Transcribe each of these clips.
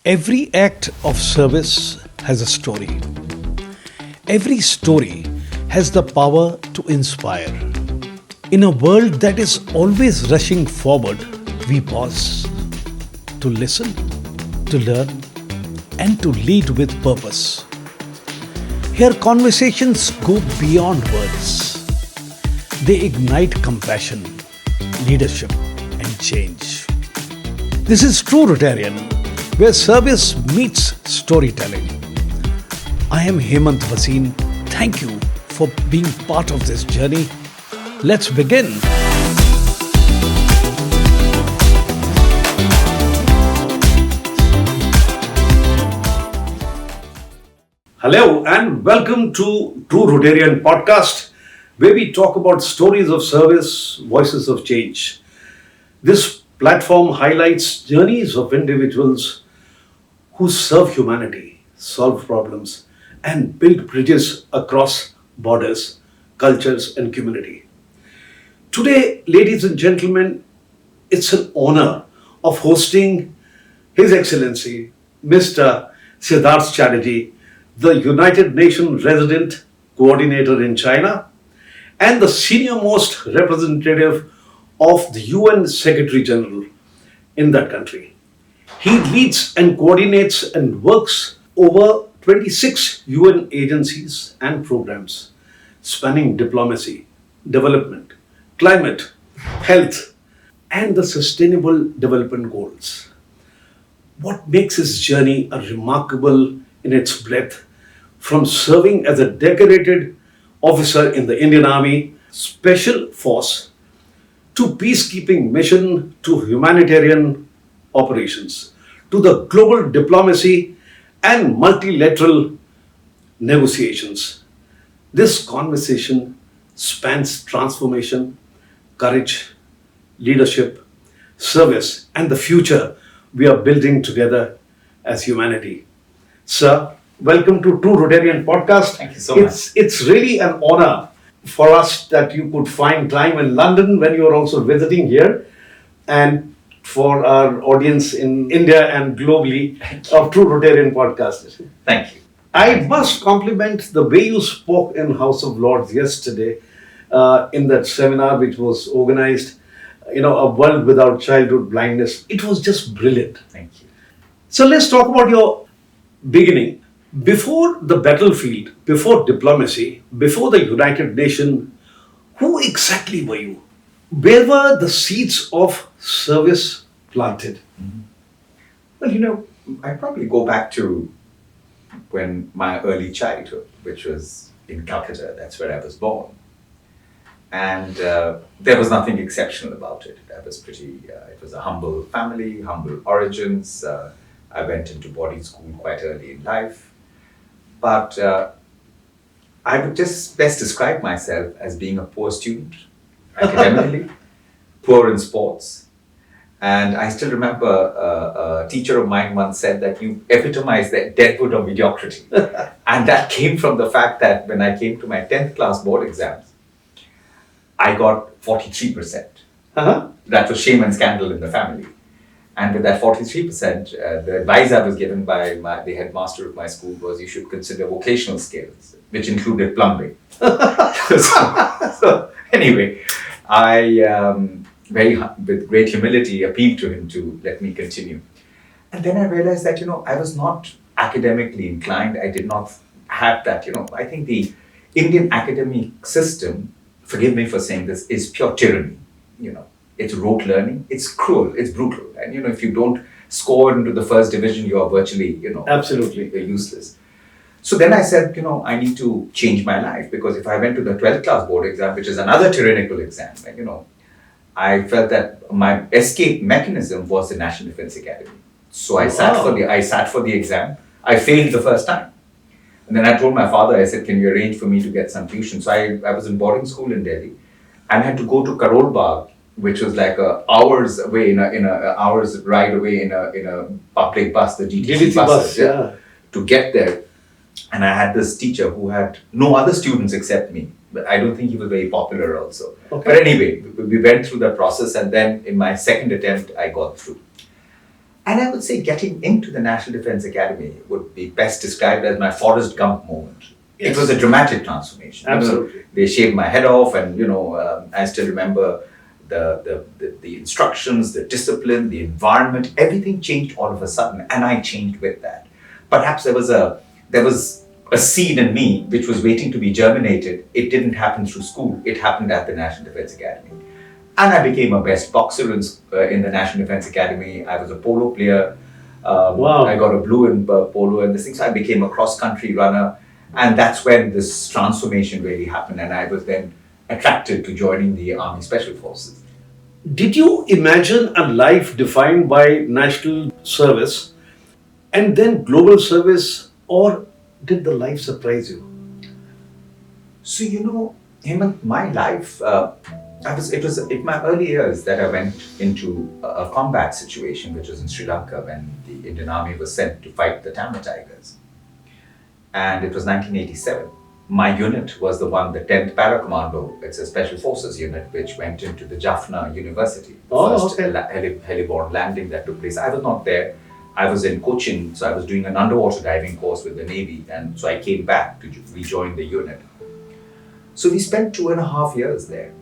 Every act of service has a story. Every story has the power to inspire. In a world that is always rushing forward, we pause to listen, to learn, and to lead with purpose. Here, conversations go beyond words. They ignite compassion, leadership, and change. This is TrueRotarian, where service meets storytelling. I am Hemant Vasin. Thank you for being part of this journey. Let's begin. Hello and welcome to TrueRotarian Podcast, where we talk about stories of service, voices of change. This platform highlights journeys of individuals who serve humanity, solve problems, and build bridges across borders, cultures, and community. Today, ladies and gentlemen, it's an honor of hosting His Excellency, Mr. Siddharth Chatterjee, the United Nations Resident Coordinator in China, and the senior-most representative of the UN Secretary General in that country. He leads and coordinates and works over 26 UN agencies and programs spanning diplomacy, development, climate, health, and the Sustainable Development Goals. What makes his journey remarkable in its breadth, from serving as a decorated officer in the Indian Army Special Force to peacekeeping mission to humanitarian operations, to the global diplomacy and multilateral negotiations. This conversation spans transformation, courage, leadership, service, and the future we are building together as humanity. Sir, welcome to TrueRotarian Podcast. Thank you so much. It's really an honor for us that you could find time in London when you are also visiting here, and for our audience in India and globally of TrueRotarian Podcast. Thank you. I must compliment the way you spoke in House of Lords yesterday in that seminar which was organized, A World Without Childhood Blindness. It was just brilliant. Thank you. So let's talk about your beginning. Before the battlefield, before diplomacy, before the United Nations, who exactly were you? Where were the seeds of service planted? Well, I probably go back to when my early childhood, which was in Calcutta. That's where I was born. And there was nothing exceptional about it. It was a humble family, humble origins. I went into boarding school quite early in life. But I would just best describe myself as being a poor student, academically, poor in sports. And I still remember a teacher of mine once said that you epitomize the deadwood of mediocrity. And that came from the fact that when I came to my 10th class board exams, I got 43%. That was shame and scandal in the family. And with that 43%, the advice I was given by the headmaster of my school was you should consider vocational skills, which included plumbing. So anyway, I with great humility appealed to him to let me continue. And then I realized that, I was not academically inclined. I did not have that, I think the Indian academic system, forgive me for saying this, is pure tyranny, It's rote learning, it's cruel, it's brutal. And if you don't score into the first division, you are virtually, Absolutely useless. So then I said, I need to change my life, because if I went to the 12th class board exam, which is another tyrannical exam, I felt that my escape mechanism was the National Defense Academy. So I sat for the exam. I failed the first time. And then I told my father, I said, can you arrange for me to get some tuition? So I was in boarding school in Delhi and I had to go to Karol Bagh, which was like hours away in a hours ride away in a public bus, the DTC buses, to get there. And I had this teacher who had no other students except me. But I don't think he was very popular also. Okay. But anyway, we went through the process, and then in my second attempt, I got through. And I would say getting into the National Defence Academy would be best described as my Forrest Gump moment. Yes. It was a dramatic transformation. Absolutely. They shaved my head off, and I still remember the instructions, the discipline, the environment. Everything changed all of a sudden, and I changed with that. Perhaps there was a seed in me which was waiting to be germinated. It didn't happen through school. It happened at the National Defence Academy. And I became a best boxer in the National Defence Academy. I was a polo player. Wow. I got a blue in polo and this thing. So I became a cross-country runner. And that's when this transformation really happened. And I was then attracted to joining the Army Special Forces. Did you imagine a life defined by national service and then global service, or did the life surprise you? So, Hemant, my life, it was in my early years that I went into a combat situation, which was in Sri Lanka when the Indian Army was sent to fight the Tamil Tigers. And it was 1987. My unit was the 10th Para Commando. It's a special forces unit which went into the Jaffna University. First heliborne landing that took place. I was not there. I was in Cochin, so I was doing an underwater diving course with the Navy, and so I came back to rejoin the unit. So we spent 2.5 years there.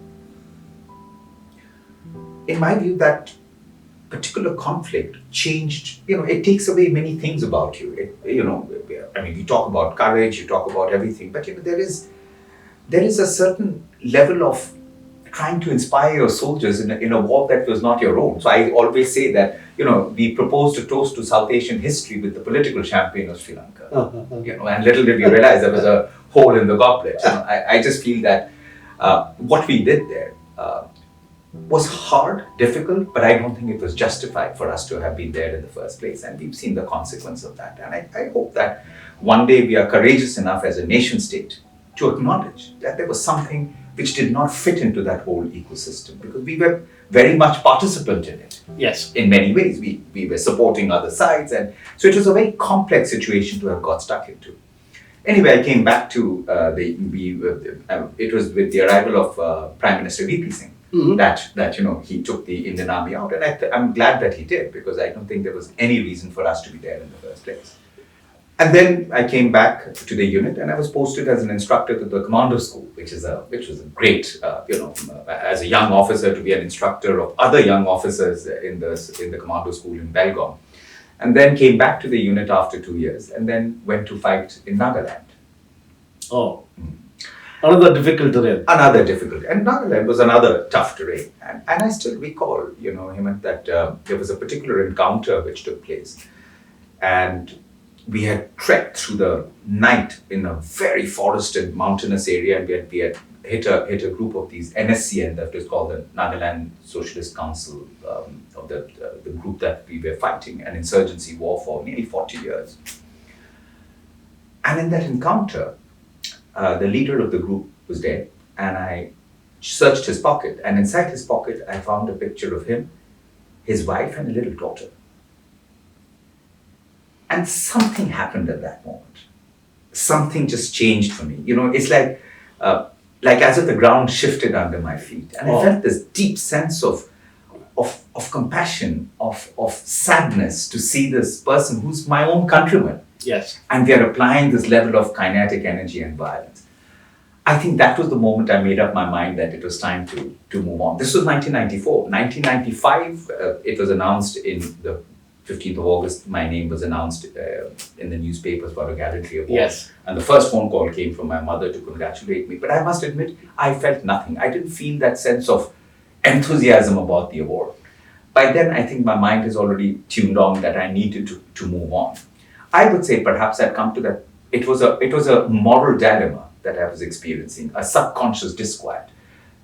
In my view, that particular conflict changed, it takes away many things about you. You talk about courage, you talk about everything, but there is a certain level of trying to inspire your soldiers in a war that was not your own. So I always say that, we proposed a toast to South Asian history with the political champagne of Sri Lanka. And little did we realize there was a hole in the goblet. I just feel that what we did there was hard, difficult, but I don't think it was justified for us to have been there in the first place. And we've seen the consequence of that. And I hope that one day we are courageous enough as a nation state to acknowledge that there was something which did not fit into that whole ecosystem, because we were very much participant in it. Yes. In many ways, we were supporting other sides. And so it was a very complex situation to have got stuck into. Anyway, I came back to it was with the arrival of Prime Minister VP Singh. Mm-hmm. that he took the Indian Army out, and I'm glad that he did, because I don't think there was any reason for us to be there in the first place. And then I came back to the unit, and I was posted as an instructor to the commando school, which was a great, as a young officer, to be an instructor of other young officers in the commando school in Belgaum, and then came back to the unit after 2 years, and then went to fight in Nagaland. Oh. Another difficult terrain. And Nagaland was another tough terrain. And I still recall, Hemant, that there was a particular encounter which took place. And we had trekked through the night in a very forested, mountainous area, and we had hit a group of these NSCN, that is called the Nagaland Socialist Council, of the group that we were fighting, an insurgency war for nearly 40 years. And in that encounter, the leader of the group was dead, and I searched his pocket, and inside his pocket I found a picture of him, his wife, and a little daughter. And something happened at that moment. Something just changed for me. It's like as if the ground shifted under my feet, and I felt this deep sense of compassion, of sadness to see this person who's my own countryman. Yes. And we are applying this level of kinetic energy and violence. I think that was the moment I made up my mind that it was time to move on. This was 1994. 1995, it was announced in the 15th of August, my name was announced in the newspapers for a gallantry award. Yes. And the first phone call came from my mother to congratulate me. But I must admit, I felt nothing. I didn't feel that sense of enthusiasm about the award. By then, I think my mind has already tuned on that I needed to move on. I would say perhaps I'd come to that. It was a moral dilemma that I was experiencing, a subconscious disquiet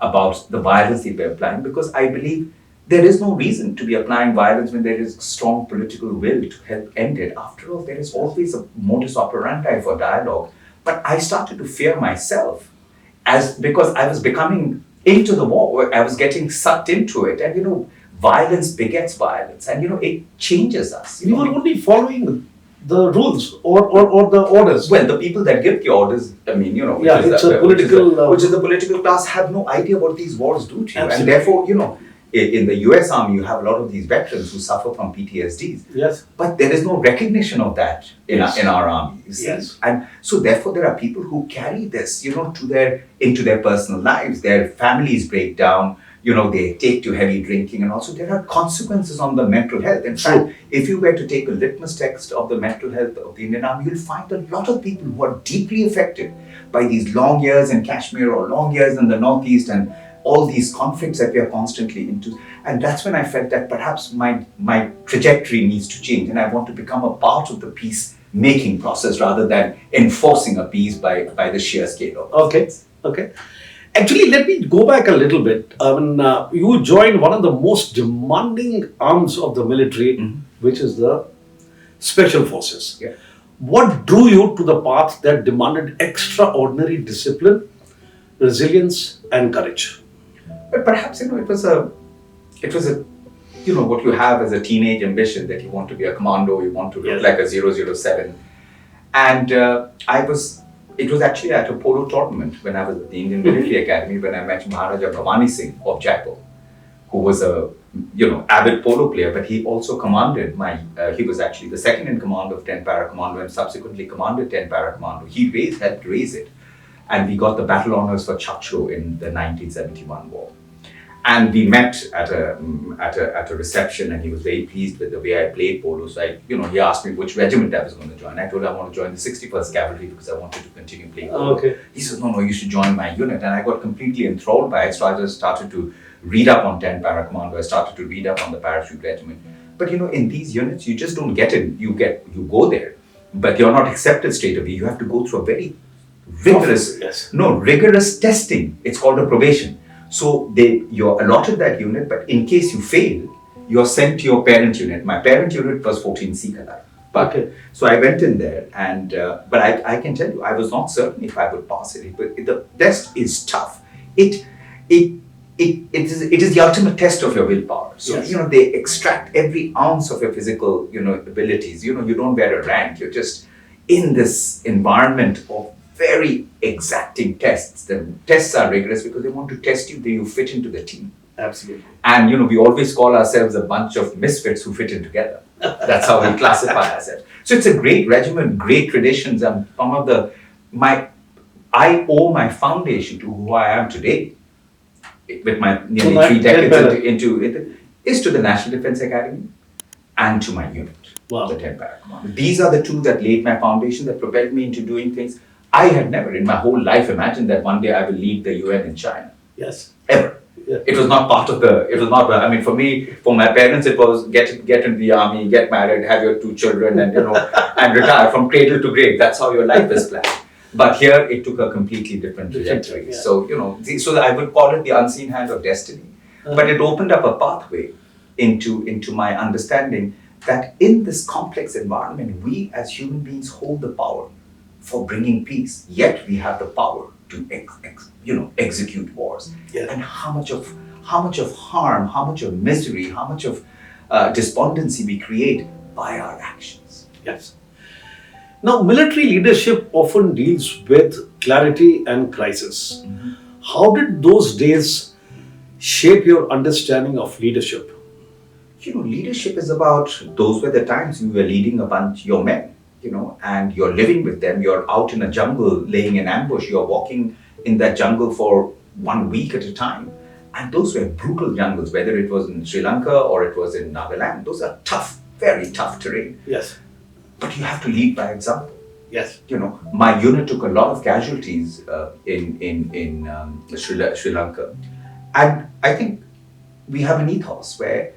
about the violence they were applying, because I believe there is no reason to be applying violence when there is strong political will to help end it. After all, there is always a modus operandi for dialogue. But I started to fear myself because I was becoming into the war. I was getting sucked into it, and violence begets violence, and it changes us. We were only following the rules or the orders. Well, the people that give the orders, which is the political class, have no idea what these wars do to you. Absolutely. And therefore, in the US Army, you have a lot of these veterans who suffer from PTSDs. Yes. But there is no recognition of that Yes. in our army. You see? Yes. And so therefore there are people who carry this, into their personal lives. Their families break down, they take to heavy drinking, and also there are consequences on the mental health. In fact, if you were to take a litmus test of the mental health of the Indian Army, you'll find a lot of people who are deeply affected by these long years in Kashmir or long years in the Northeast and all these conflicts that we are constantly into. And that's when I felt that perhaps my trajectory needs to change, and I want to become a part of the peace-making process rather than enforcing a peace by the sheer scale of it. Okay. Actually, let me go back a little bit. You joined one of the most demanding arms of the military, which is the Special Forces. Yeah. What drew you to the path that demanded extraordinary discipline, resilience, and courage? But perhaps, it was a, what you have as a teenage ambition, that you want to be a commando, you want to look like a 007. And it was actually at a polo tournament when I was at the Indian Military Academy, when I met Maharaja Bhavani Singh of Jaipur, who was a, avid polo player, but he also commanded he was actually the second in command of 10 Para Commando and subsequently commanded 10 Para Commando. He helped raise it. And we got the battle honors for Chachro in the 1971 war. And we met at a reception, and he was very pleased with the way I played polo. So he asked me which regiment I was going to join. I told him I want to join the 61st Cavalry because I wanted to continue playing polo. Okay. He said, no, you should join my unit. And I got completely enthralled by it. So I just started to read up on 10 Para Commando. I started to read up on the parachute regiment. But in these units, you just don't get in. You go there, but you're not accepted straight away. You have to go through a very rigorous testing. It's called a probation. So you're allotted that unit, but in case you fail, you're sent to your parent unit. My parent unit was 14C Kadai. So I went in there, and but I can tell you, I was not certain if I would pass it. But the test is tough. It is the ultimate test of your willpower. So they extract every ounce of your physical abilities. You don't wear a rank. You're just in this environment of very exacting tests. The tests are rigorous because they want to test you that you fit into the team. Absolutely. And we always call ourselves a bunch of misfits who fit in together. That's how we classify ourselves. So it's a great regiment, great traditions, and I owe my foundation to who I am today, with my nearly 3 decades into it, is to the National Defence Academy and to my unit, the 10 Para Commando. These are the two that laid my foundation, that propelled me into doing things I had never in my whole life imagined that one day I will lead the UN in China. Yes. Ever. Yeah. It was not part of for me, for my parents, it was get into the army, get married, have your 2 children, and and retire from cradle to grave. That's how your life is planned. But here it took a completely different trajectory. Yeah. So, so I would call it the unseen hand of destiny. But it opened up a pathway into my understanding that in this complex environment, we as human beings hold the power for bringing peace, yet we have the power to execute wars. Yeah. And how much of harm, how much of misery, how much of despondency we create by our actions. Yes. Now, military leadership often deals with clarity and crisis. Mm-hmm. How did those days shape your understanding of leadership? Leadership is about, those were the times you were leading your men. And you're living with them, you're out in a jungle laying in ambush, you're walking in that jungle for 1 week at a time. And those were brutal jungles, whether it was in Sri Lanka or it was in Nagaland. Those are tough, very tough terrain. Yes. But you have to lead by example. Yes. My unit took a lot of casualties in Sri Lanka. And I think we have an ethos where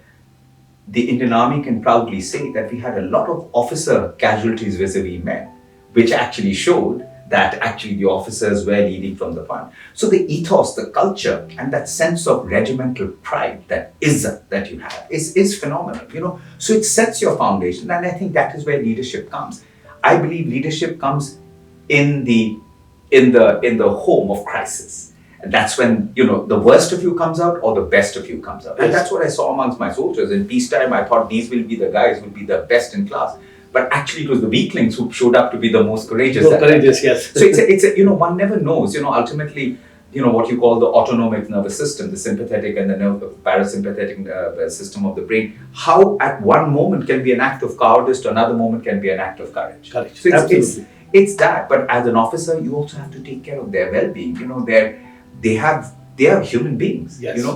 the Indian Army can proudly say that we had a lot of officer casualties vis-a-vis men, which actually showed that actually the officers were leading from the front. So the ethos, the culture, and that sense of regimental pride, that izzat that you have, is phenomenal. So it sets your foundation, and I think that is where leadership comes. I believe leadership comes in the home of crisis. And that's when, the worst of you comes out or the best of you comes out. Yes. And that's what I saw amongst my soldiers. In peacetime, I thought these will be the guys who will be the best in class. But actually, it was the weaklings who showed up to be the most courageous. Yes. So it's one never knows. Ultimately, what you call the autonomic nervous system, the sympathetic and the parasympathetic system of the brain, how at one moment can be an act of cowardice, to another moment can be an act of courage. Correct. So Absolutely. it's that. But as an officer, you also have to take care of their well-being. They are human beings. Yes.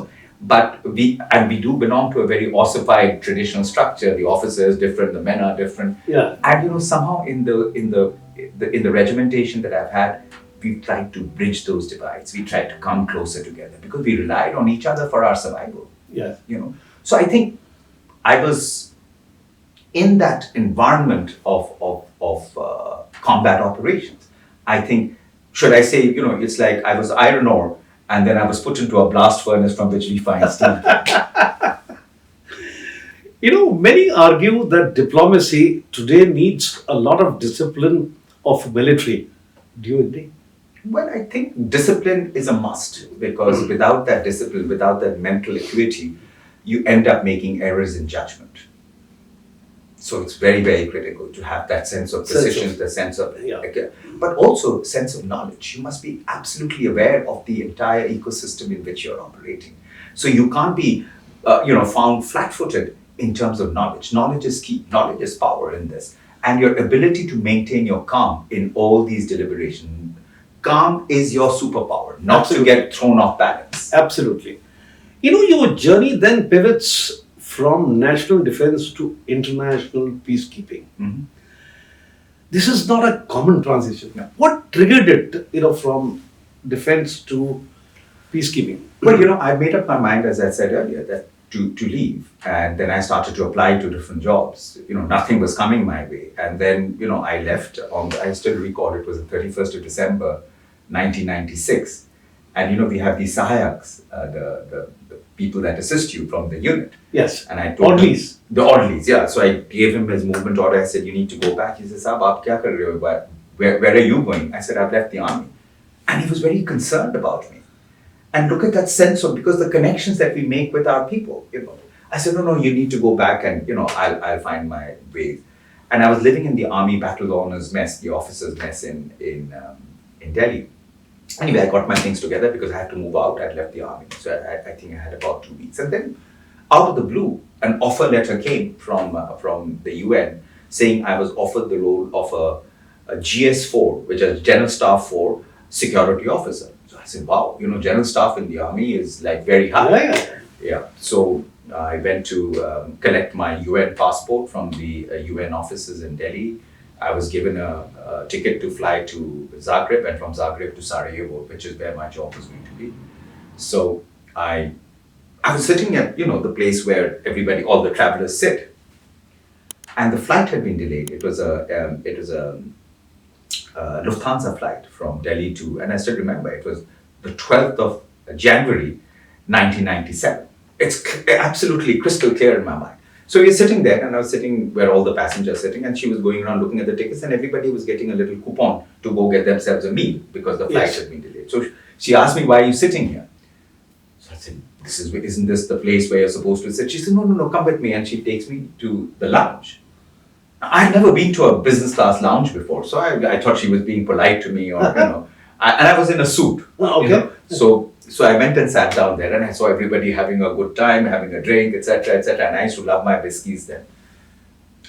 But we do belong to a very ossified traditional structure. The officer is different, the men are different. Yeah. And somehow in the regimentation that I've had, we tried to bridge those divides. We tried to come closer together because we relied on each other for our survival. Yeah. So I think I was in that environment of combat operations. I think, should I say, it's like I was iron ore and then I was put into a blast furnace from which we find steel. Many argue that diplomacy today needs a lot of discipline of military. Do you agree? Well, I think discipline is a must, because without that discipline, without that mental acuity, you end up making errors in judgment. So it's very, very critical to have that sense of precision, the sense of, but also sense of knowledge. You must be absolutely aware of the entire ecosystem in which you're operating. So you can't be, found flat-footed in terms of knowledge. Knowledge is key. Knowledge is power in this. And your ability to maintain your calm in all these deliberations. Calm is your superpower, not to get thrown off balance. Absolutely. Your journey then pivots from national defense to international peacekeeping. Mm-hmm. This is not a common transition. No. What triggered it, from defense to peacekeeping? Well, I made up my mind, as I said earlier, that to leave. And then I started to apply to different jobs. Nothing was coming my way. And then, I left I still recall it was the 31st of December, 1996. And, we have these Sahayaks, the people that assist you from the unit. Yes. And I told Orderlies. The orderlies, yeah. So I gave him his movement order. I said, you need to go back. He said, Saab, aap kya kar rahe ho? Where are you going? I said, I've left the army. And he was very concerned about me. And look at that sense of, because the connections that we make with our people, I said, no, you need to go back and, I'll find my way. And I was living in the Army Battle Honors Mess, the officers' mess in Delhi. Anyway, I got my things together because I had to move out. I'd left the army. So I think I had about 2 weeks. And then out of the blue, an offer letter came from the UN saying I was offered the role of a GS4, which is General Staff 4 security officer. So I said, wow, General Staff in the army is like very high. Yeah. So I went to collect my UN passport from the UN offices in Delhi. I was given a ticket to fly to Zagreb, and from Zagreb to Sarajevo, which is where my job was going to be. So I was sitting at, the place where all the travelers sit. And the flight had been delayed. It was a Lufthansa flight from Delhi to, and I still remember, it was the 12th of January, 1997. It's absolutely crystal clear in my mind. So we were sitting there, and I was sitting where all the passengers are sitting, and she was going around looking at the tickets, and everybody was getting a little coupon to go get themselves a meal because the flight had been delayed. So she asked me, why are you sitting here? So I said, isn't this the place where you're supposed to sit? She said, no, come with me. And she takes me to the lounge. I'd never been to a business class lounge before, so I thought she was being polite to me, or, and I was in a suit. Okay. So I went and sat down there, and I saw everybody having a good time, having a drink, etc., etc. And I used to love my whiskeys then.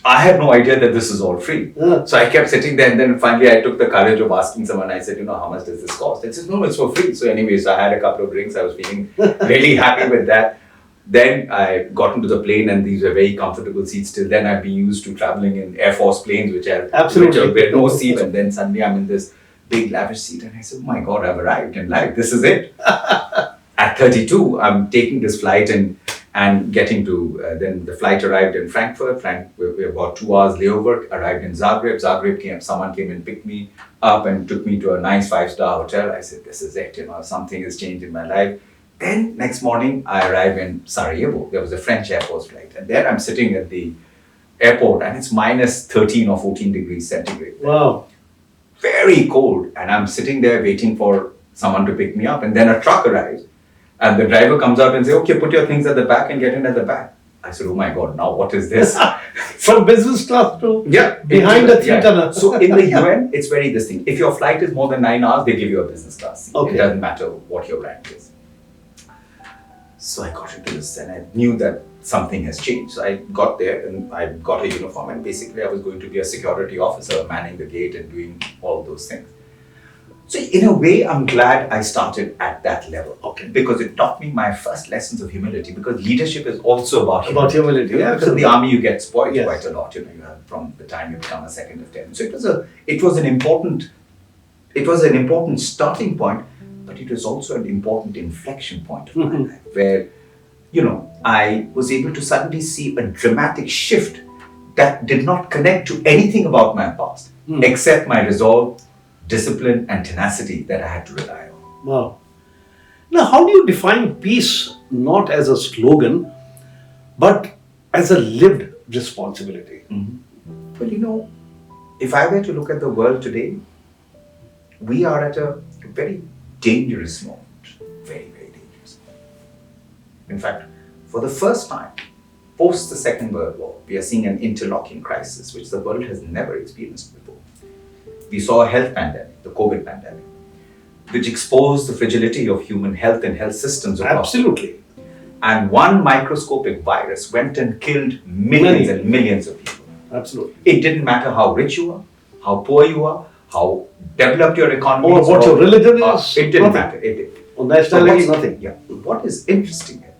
I had no idea that this is all free. So I kept sitting there, and then finally I took the courage of asking someone. I said, how much does this cost? They said, no, it's for free. So anyways, I had a couple of drinks. I was feeling really happy with that. Then I got into the plane, and these were very comfortable seats. Till then, I've been used to traveling in Air Force planes, which are where no seat. And then suddenly I'm in this big lavish seat, and I said, oh my God, I've arrived in life. This is it. At 32, I'm taking this flight and getting to, then the flight arrived in Frankfurt. We're about 2 hours layover, arrived in Zagreb. Someone came and picked me up and took me to a nice 5-star hotel. I said, this is it, something has changed in my life. Then next morning, I arrived in Sarajevo. There was a French Air Force flight. And there I'm sitting at the airport, and it's minus 13 or 14 degrees centigrade. Wow. Very cold. And I'm sitting there waiting for someone to pick me up. And then a truck arrives. And the driver comes out and says, okay, put your things at the back and get in at the back. I said, oh my God, now what is this? From business class to behind a 3-tonner. So in the UN, it's very this thing. If your flight is more than 9 hours, they give you a business class seat. Okay. It doesn't matter what your rank is. So I got into this and I knew that something has changed. So I got there and I got a uniform and basically I was going to be a security officer manning the gate and doing all those things. So in a way, I'm glad I started at that level. Okay. Because it taught me my first lessons of humility, because leadership is also about humility. Yeah, because in the army you get spoiled Yes. quite a lot, you have from the time you become a second lieutenant. So it was an important starting point, but it was also an important inflection point of my life where, I was able to suddenly see a dramatic shift that did not connect to anything about my past, except my resolve, discipline and tenacity that I had to rely on. Wow. Now, how do you define peace not as a slogan, but as a lived responsibility? Well, if I were to look at the world today, we are at a very dangerous moment. Very, very dangerous moment. In fact, for the first time, post the Second World War, we are seeing an interlocking crisis, which the world has never experienced before. We saw a health pandemic, the COVID pandemic, which exposed the fragility of human health and health systems across. Absolutely. And one microscopic virus went and killed millions and millions of people. Absolutely. It didn't matter how rich you are, how poor you are, how developed your economy Or is, what your religion is. It didn't nothing. matter. It did. Or nationality, nothing. Yeah. What is interesting here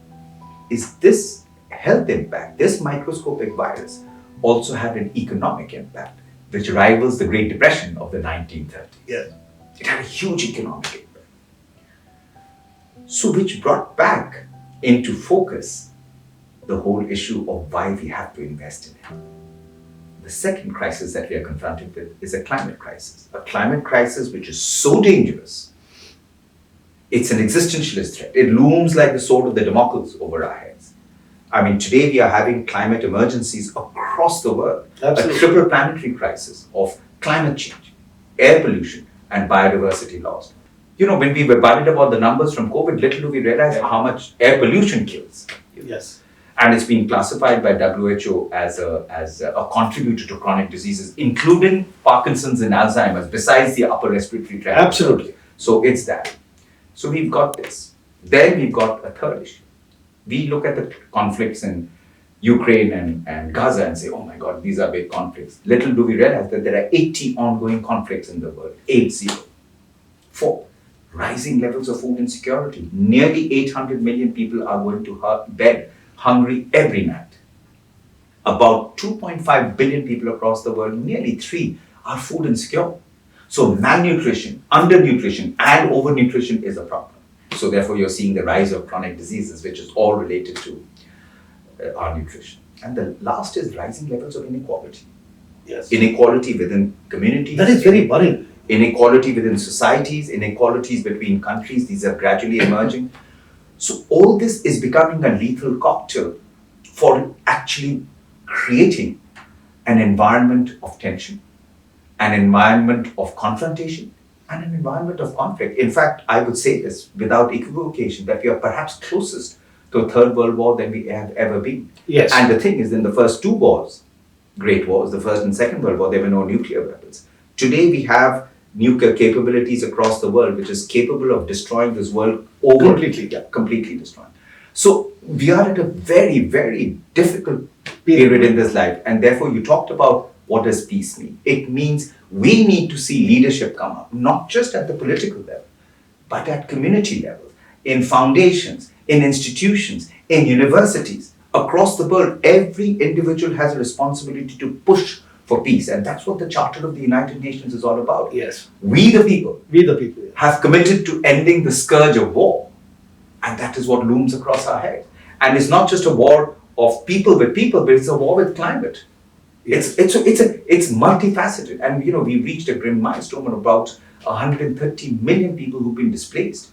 is this health impact, this microscopic virus also had an economic impact, which rivals the Great Depression of the 1930s. Yes. It had a huge economic impact. So which brought back into focus the whole issue of why we have to invest in health. The second crisis that we are confronted with is a climate crisis. A climate crisis which is so dangerous. It's an existentialist threat. It looms like the sword of the Damocles over our heads. I mean, today we are having climate emergencies across the world. Absolutely. A triple planetary crisis of climate change, air pollution, and biodiversity loss. When we were worried about the numbers from COVID, little do we realize how much air pollution kills. Yes. And it's been classified by WHO as a contributor to chronic diseases, including Parkinson's and Alzheimer's, besides the upper respiratory tract. Absolutely. So it's that. So we've got this. Then we've got a third issue. We look at the conflicts in Ukraine and Gaza and say, oh my God, these are big conflicts. Little do we realize that there are 80 ongoing conflicts in the world. 80. 4. Rising levels of food insecurity. Nearly 800 million people are going to bed hungry every night. About 2.5 billion people across the world, nearly 3, are food insecure. So malnutrition, undernutrition, and overnutrition is a problem. So therefore, you're seeing the rise of chronic diseases, which is all related to our nutrition. And the last is rising levels of inequality. Yes. Inequality within communities. That is very worrying. Inequality within societies, inequalities between countries. These are gradually emerging. So all this is becoming a lethal cocktail for actually creating an environment of tension, an environment of confrontation, and an environment of conflict. In fact, I would say this without equivocation, that we are perhaps closest to a third world war than we have ever been. Yes. And the thing is, in the first 2 wars, great wars, the First and Second World War, there were no nuclear weapons. Today we have nuclear capabilities across the world, which is capable of destroying this world completely destroying. So we are at a very, very difficult period in this life. And therefore you talked about what does peace mean? It means we need to see leadership come up, not just at the political level, but at community level, in foundations, in institutions, in universities, across the world. Every individual has a responsibility to push for peace. And that's what the Charter of the United Nations is all about. Yes. We the people Yes. have committed to ending the scourge of war. And that is what looms across our heads. And it's not just a war of people with people, but it's a war with climate. Yes. It's multifaceted. And we reached a grim milestone of about 130 million people who've been displaced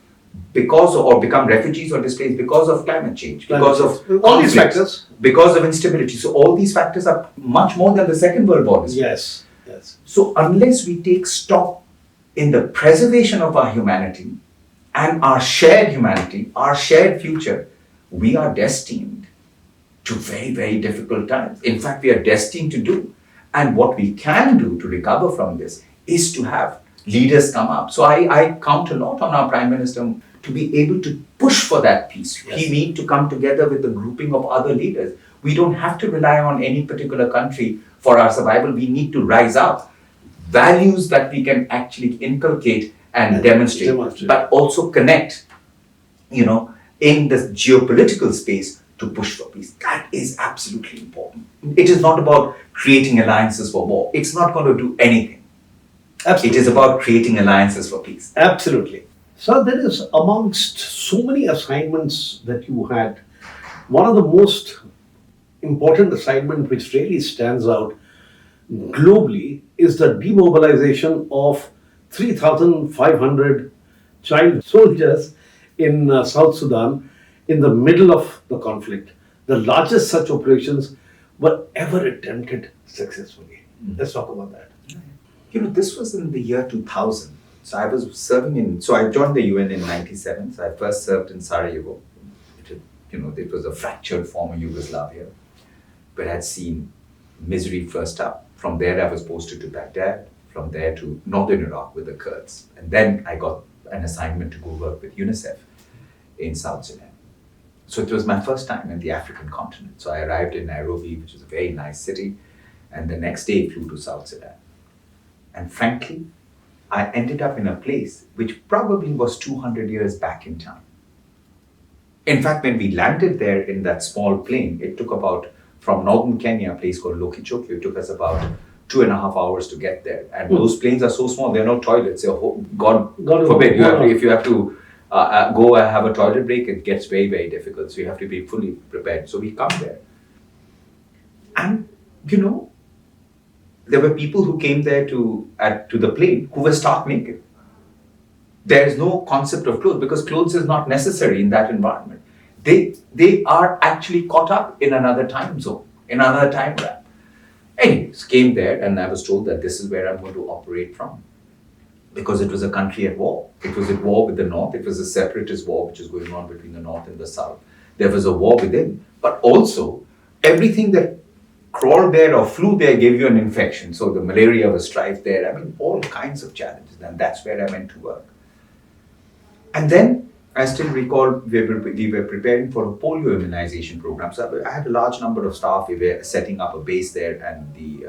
because of, or become refugees or displaced because of climate change, because of all these factors, because of instability. So all these factors are much more than the Second World War. Yes. So unless we take stock in the preservation of our humanity and our shared humanity, our shared future, we are destined to very, very difficult times. In fact, we are destined to do. And what we can do to recover from this is to have leaders come up. So I count a lot on our Prime Minister to be able to push for that peace. Yes. We need to come together with a grouping of other leaders. We don't have to rely on any particular country for our survival. We need to rise up. Values that we can actually inculcate and demonstrate, but also connect, in the geopolitical space to push for peace. That is absolutely important. It is not about creating alliances for war. It's not going to do anything. Absolutely. It is about creating alliances for peace. Absolutely. So there is, amongst so many assignments that you had, one of the most important assignment which really stands out globally is the demobilization of 3,500 child soldiers in South Sudan in the middle of the conflict. The largest such operations were ever attempted successfully. Let's talk about that. This was in the year 2000. So I was serving so I joined the UN in 97. So I first served in Sarajevo. It was a fractured former Yugoslavia, but had seen misery first up. From there, I was posted to Baghdad, from there to northern Iraq with the Kurds. And then I got an assignment to go work with UNICEF in South Sudan. So it was my first time in the African continent. So I arrived in Nairobi, which is a very nice city, and the next day flew to South Sudan. And frankly, I ended up in a place which probably was 200 years back in time. In fact, when we landed there in that small plane, it took from northern Kenya, a place called Lokichokyo, it took us about 2.5 hours to get there. And those planes are so small, there are no toilets. God forbid, if you have to go and have a toilet break, it gets very, very difficult. So you have to be fully prepared. So we come there. And, there were people who came there to the plane who were stark naked. There is no concept of clothes because clothes is not necessary in that environment. They are actually caught up in another time zone, in another time wrap. Anyways, came there and I was told that this is where I'm going to operate from. Because it was a country at war. It was at war with the North. It was a separatist war which is going on between the North and the South. There was a war within. But also, everything that crawled there or flew there gave you an infection. So the malaria was strife there. All kinds of challenges. And that's where I went to work. And then I still recall we were preparing for a polio immunization program. So I had a large number of staff. We were setting up a base there, and the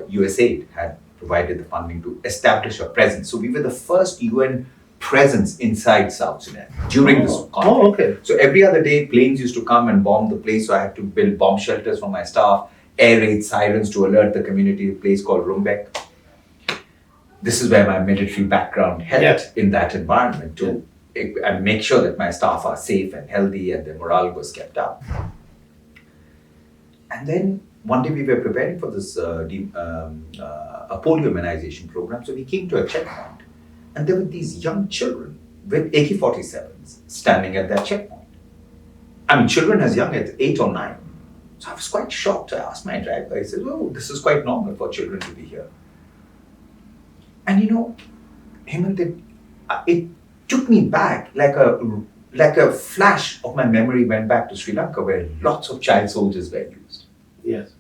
USAID had provided the funding to establish a presence. So we were the first UN presence inside South Sudan during this conflict. Oh, okay. So every other day, planes used to come and bomb the place. So I had to build bomb shelters for my staff, air raid sirens to alert the community, a place called Rumbek. This is where my military background helped in that environment to and make sure that my staff are safe and healthy and their morale was kept up. And then one day we were preparing for this a polio immunization program. So we came to a checkpoint and there were these young children with AK-47s standing at that checkpoint. Children as young as 8 or 9. So I was quite shocked. I asked my driver, I said, oh, this is quite normal for children to be here. And Hemant, it took me back like a flash of my memory went back to Sri Lanka where lots of child soldiers were used. Yes.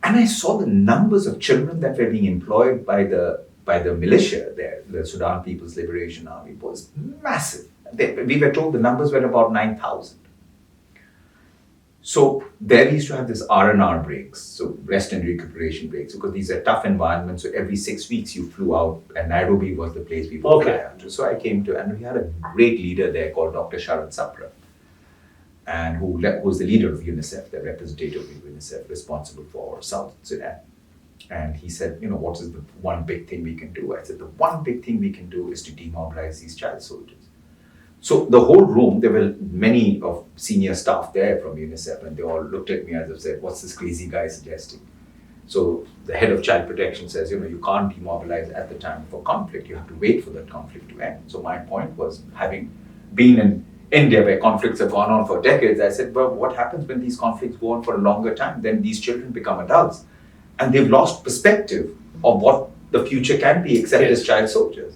And I saw the numbers of children that were being employed by the militia there, the Sudan People's Liberation Army, was massive. We were told the numbers were about 9,000. So there we used to have this R&R breaks, so rest and recuperation breaks, because these are tough environments. So every 6 weeks you flew out, and Nairobi was the place we would fly out to. So I came to, and we had a great leader there called Dr. Sharat Sapra, and who was the leader of UNICEF, the representative of UNICEF responsible for South Sudan. And he said, what is the one big thing we can do? I said, the one big thing we can do is to demobilize these child soldiers. So the whole room, there were many of senior staff there from UNICEF, and they all looked at me as if said, what's this crazy guy suggesting? So the head of child protection says, you can't demobilize at the time of a conflict. You have to wait for that conflict to end. So my point was, having been in India where conflicts have gone on for decades, I said, well, what happens when these conflicts go on for a longer time? Then these children become adults and they've lost perspective of what the future can be except as child soldiers.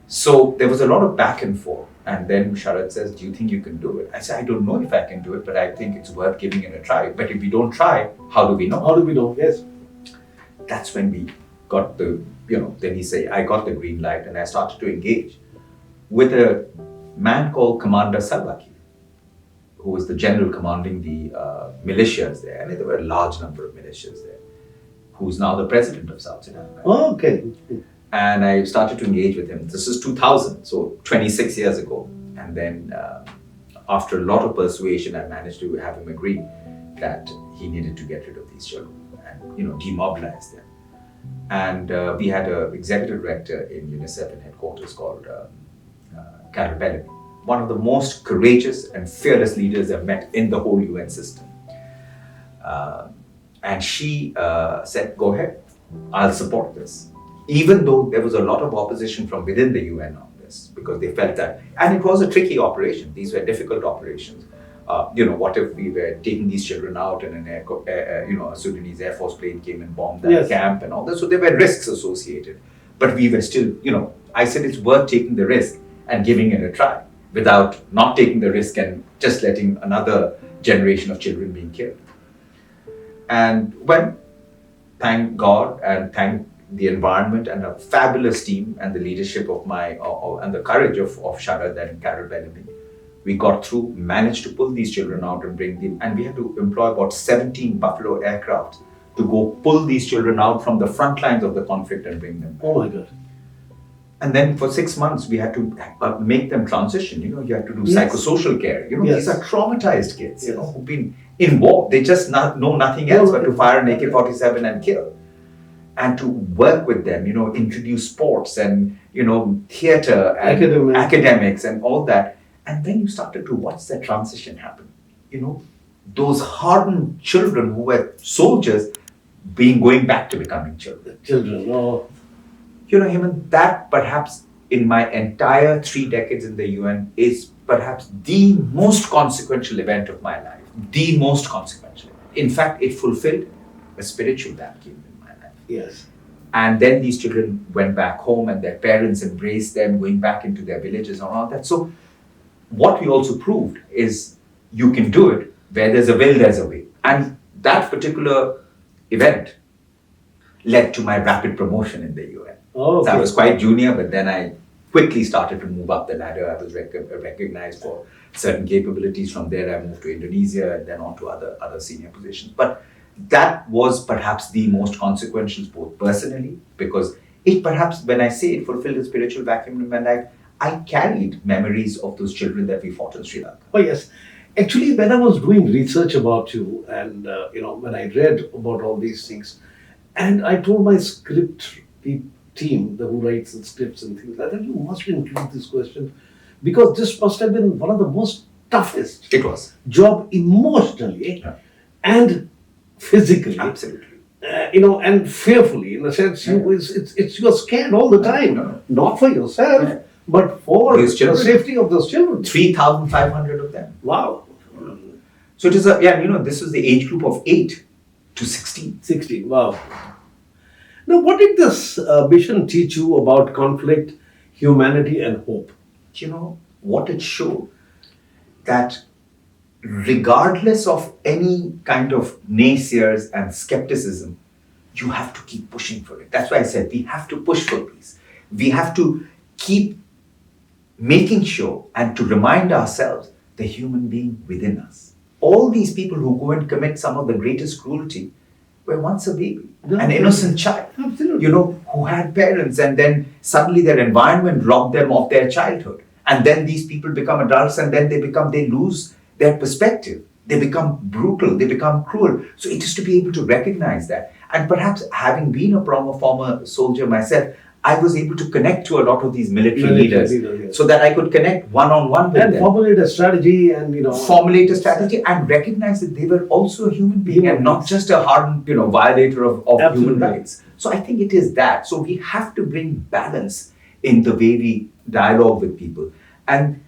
So there was a lot of back and forth. And then Sharad says, do you think you can do it? I say, I don't know if I can do it, but I think it's worth giving it a try. But if we don't try, how do we know? How do we know? Yes. That's when we got then he said, I got the green light and I started to engage with a man called Commander Salwaki, who was the general commanding the militias there. And there were a large number of militias there, who's now the president of South Sudan. Right? Oh, okay. And I started to engage with him. This is 2000, so 26 years ago. And then after a lot of persuasion, I managed to have him agree that he needed to get rid of these children and demobilize them. And we had an executive director in UNICEF in headquarters called Carol Bellamy, one of the most courageous and fearless leaders I've met in the whole UN system. And she said, go ahead, I'll support this. Even though there was a lot of opposition from within the UN on this, because they felt that, and it was a tricky operation. These were difficult operations. What if we were taking these children out and a Sudanese Air Force plane came and bombed that camp and all that. So there were risks associated. But we were still, I said it's worth taking the risk and giving it a try without not taking the risk and just letting another generation of children being killed. And thank God and thank the environment and a fabulous team and the leadership of and the courage of Sharad and Carol Bellamy, we got through, managed to pull these children out and bring them, and we had to employ about 17 Buffalo aircraft to go pull these children out from the front lines of the conflict and bring them back. Oh my God. And then for 6 months, we had to make them transition. You had to do psychosocial care. These are traumatized kids, who've been in war. They just know nothing else but to fire an AK-47 and kill. And to work with them, introduce sports and, theater and academics and all that. And then you started to watch that transition happen. Those hardened children who were soldiers going back to becoming children. Hemant, that perhaps in my entire 3 decades in the UN is perhaps the most consequential event of my life. The most consequential event. In fact, it fulfilled a spiritual vacuum in my life. Yes. And then these children went back home and their parents embraced them, going back into their villages and all that. So what we also proved is you can do it. Where there's a will, there's a way. And that particular event led to my rapid promotion in the UN. Oh, okay. So I was quite junior, but then I quickly started to move up the ladder. I was recognized for certain capabilities. From there, I moved to Indonesia and then on to other senior positions. But that was perhaps the most consequential, both personally, because it perhaps, when I say it fulfilled a spiritual vacuum in my life, I carried memories of those children that we fought in Sri Lanka. Oh, yes. Actually, when I was doing research about you and, when I read about all these things, and I told my script team, who writes the scripts and things like that, you must include this question because this must have been one of the most toughest job emotionally and physically. Absolutely. And fearfully, in the sense you're scared all the time, not for yourself, but for the safety of those children. 3,500 of them. Wow. So it is this is the age group of 8 to 16. 16, wow. Now, what did this mission teach you about conflict, humanity, and hope? What it showed, that regardless of any kind of naysayers and skepticism, you have to keep pushing for it. That's why I said we have to push for peace. We have to keep making sure and to remind ourselves the human being within us. All these people who go and commit some of the greatest cruelty were once a baby, an innocent child, who had parents, and then suddenly their environment robbed them of their childhood. And then these people become adults and then they lose their perspective. They become brutal, they become cruel. So it is to be able to recognize that. And perhaps having been a former soldier myself, I was able to connect to a lot of these military leaders, so that I could connect one-on-one with them. And formulate a strategy and recognize that they were also a human being and not just a hardened, violator of human rights. So I think it is that. So we have to bring balance in the way we dialogue with people. And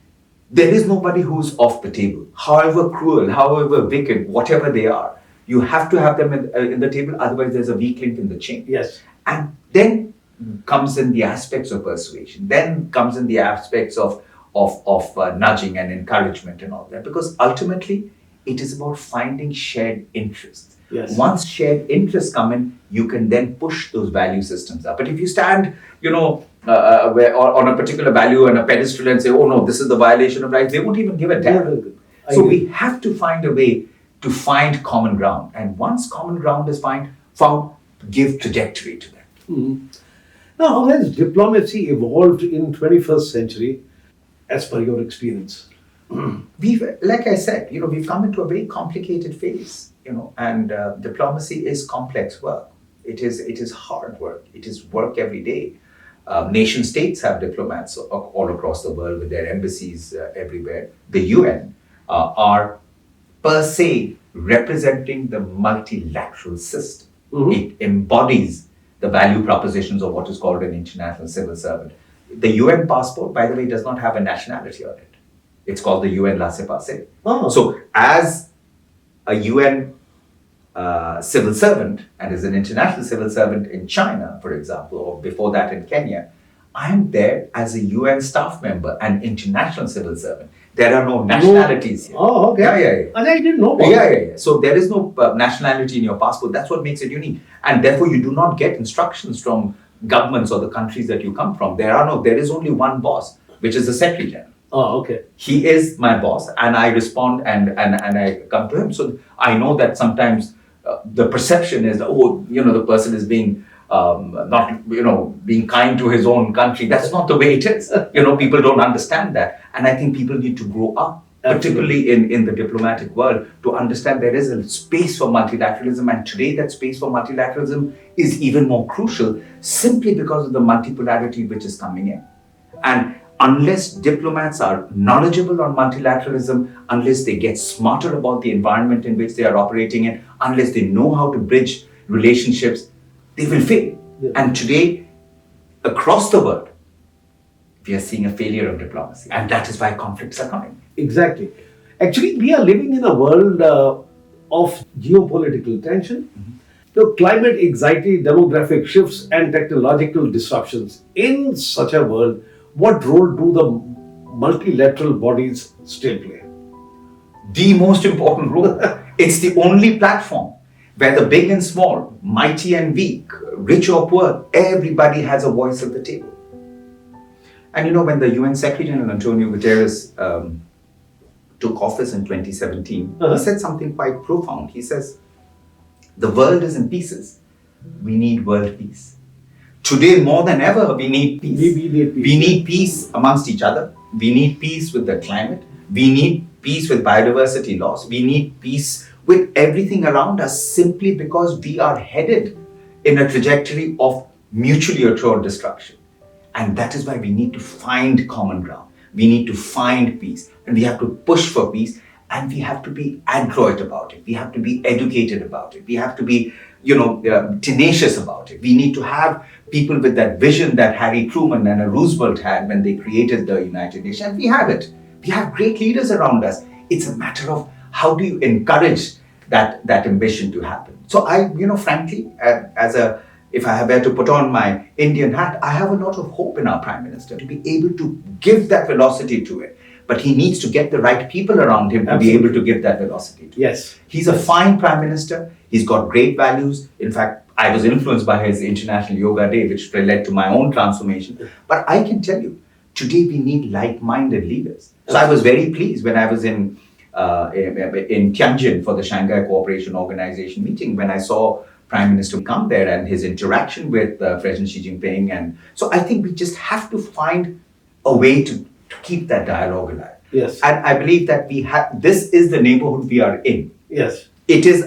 there is nobody who's off the table. However cruel, however wicked, whatever they are, you have to have them in the table, otherwise there's a weak link in the chain. Yes. And then comes in the aspects of persuasion, then comes in the aspects of nudging and encouragement and all that, because ultimately it is about finding shared interests. Yes. Once shared interests come in, you can then push those value systems up. But if you stand, or on a particular value and a pedestal and say, oh no, this is the violation of rights, they won't even give a damn. So we have to find a way to find common ground. And once common ground is found, give trajectory to that. Mm-hmm. Now, how has diplomacy evolved in 21st century as per your experience? Like I said, we've come into a very complicated phase, and diplomacy is complex work. It is hard work. It is work every day. Nation states have diplomats all across the world with their embassies everywhere. The UN are per se representing the multilateral system. Mm-hmm. It embodies the value propositions of what is called an international civil servant. The UN passport, by the way, does not have a nationality on it. It's called the UN laissez-passer. Oh. So as a UN civil servant and as an international civil servant in China, for example, or before that in Kenya, I am there as a UN staff member and international civil servant. There are no nationalities here. Oh, okay. Yeah. And I didn't know about Yeah. So there is no nationality in your passport. That's what makes it unique. And therefore you do not get instructions from governments or the countries that you come from. There is only one boss, which is the Secretary General. Oh, okay. He is my boss, and I respond and I come to him. So I know that sometimes the perception is, the person is being being kind to his own country. That's not the way it is. People don't understand that, and I think people need to grow up, particularly in the diplomatic world, to understand there is a space for multilateralism, and today that space for multilateralism is even more crucial simply because of the multipolarity which is coming in. And unless diplomats are knowledgeable on multilateralism, unless they get smarter about the environment in which they are operating in, unless they know how to bridge relationships, they will fail. Yeah. And today, across the world, we are seeing a failure of diplomacy. And that is why conflicts are coming. Exactly. Actually, we are living in a world of geopolitical tension. Mm-hmm. The climate anxiety, demographic shifts, and technological disruptions. In such a world, what role do the multilateral bodies still play? The most important role. It's the only platform where the big and small, mighty and weak, rich or poor, everybody has a voice at the table. And when the UN Secretary General Antonio Guterres took office in 2017, he said something quite profound. He says, the world is in pieces. We need world peace. Today, more than ever, we need peace. We need peace amongst each other. We need peace with the climate. We need peace with biodiversity loss. We need peace with everything around us simply because we are headed in a trajectory of mutually assured destruction. And that is why we need to find common ground. We need to find peace. And we have to push for peace. And we have to be adroit about it. We have to be educated about it. We have to be tenacious about it. We need to have people with that vision that Harry Truman and Roosevelt had when they created the United Nations. And we have it. We have great leaders around us. It's a matter of how do you encourage that ambition to happen. So I, frankly, if I were to put on my Indian hat, I have a lot of hope in our Prime Minister to be able to give that velocity to it. But he needs to get the right people around him to be able to give that velocity to it. Yes. He's a fine Prime Minister. He's got great values. In fact, I was influenced by his International Yoga Day, which led to my own transformation. But I can tell you, today we need like-minded leaders. So I was very pleased when I was in Tianjin for the Shanghai Cooperation Organization meeting, when I saw Prime Minister come there and his interaction with President Xi Jinping. And so I think we just have to find a way to keep that dialogue alive. Yes. And I believe that this is the neighborhood we are in. Yes. It is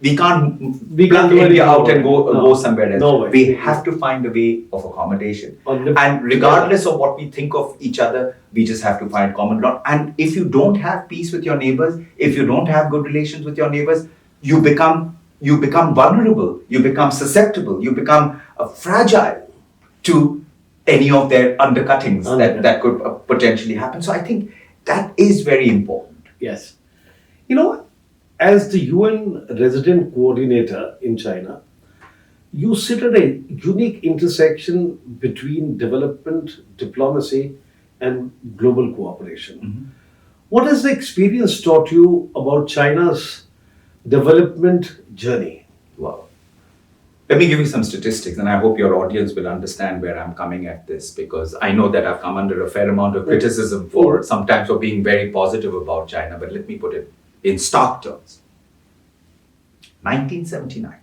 we can't do India out and no. go somewhere else. No way. We have to find a way of accommodation. And regardless of what we think of each other, we just have to find common ground. And if you don't have peace with your neighbors, if you don't have good relations with your neighbors, you become vulnerable, you become susceptible, you become fragile to any of their undercuttings that could potentially happen. So I think that is very important. Yes. As the UN resident coordinator in China, you sit at a unique intersection between development, diplomacy, and global cooperation. Mhm. What has the experience taught you about China's development journey? Wow. Let me give you some statistics, and I hope your audience will understand where I'm coming at this, because I know that I've come under a fair amount of criticism for sometimes for being very positive about China, but let me put it in stark terms. 1979.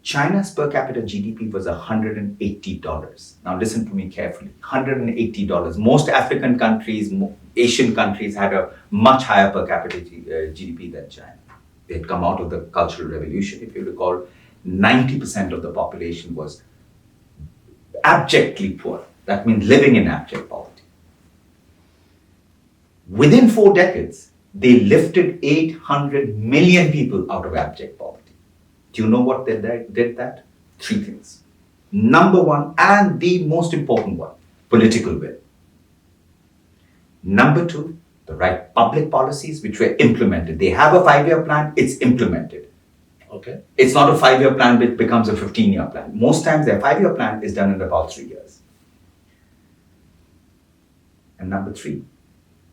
China's per capita GDP was $180. Now listen to me carefully. $180. Most African countries, Asian countries had a much higher per capita GDP than China. They had come out of the Cultural Revolution. If you recall, 90% of the population was abjectly poor. That means living in abject poverty. Within 4 decades, they lifted 800 million people out of abject poverty. Do you know what they did that? 3 things. Number one, and the most important one, political will. Number 2, the right public policies which were implemented. They have a 5-year plan, it's implemented. Okay. It's not a 5-year plan which becomes a 15-year plan. Most times their 5-year plan is done in about 3 years. And number 3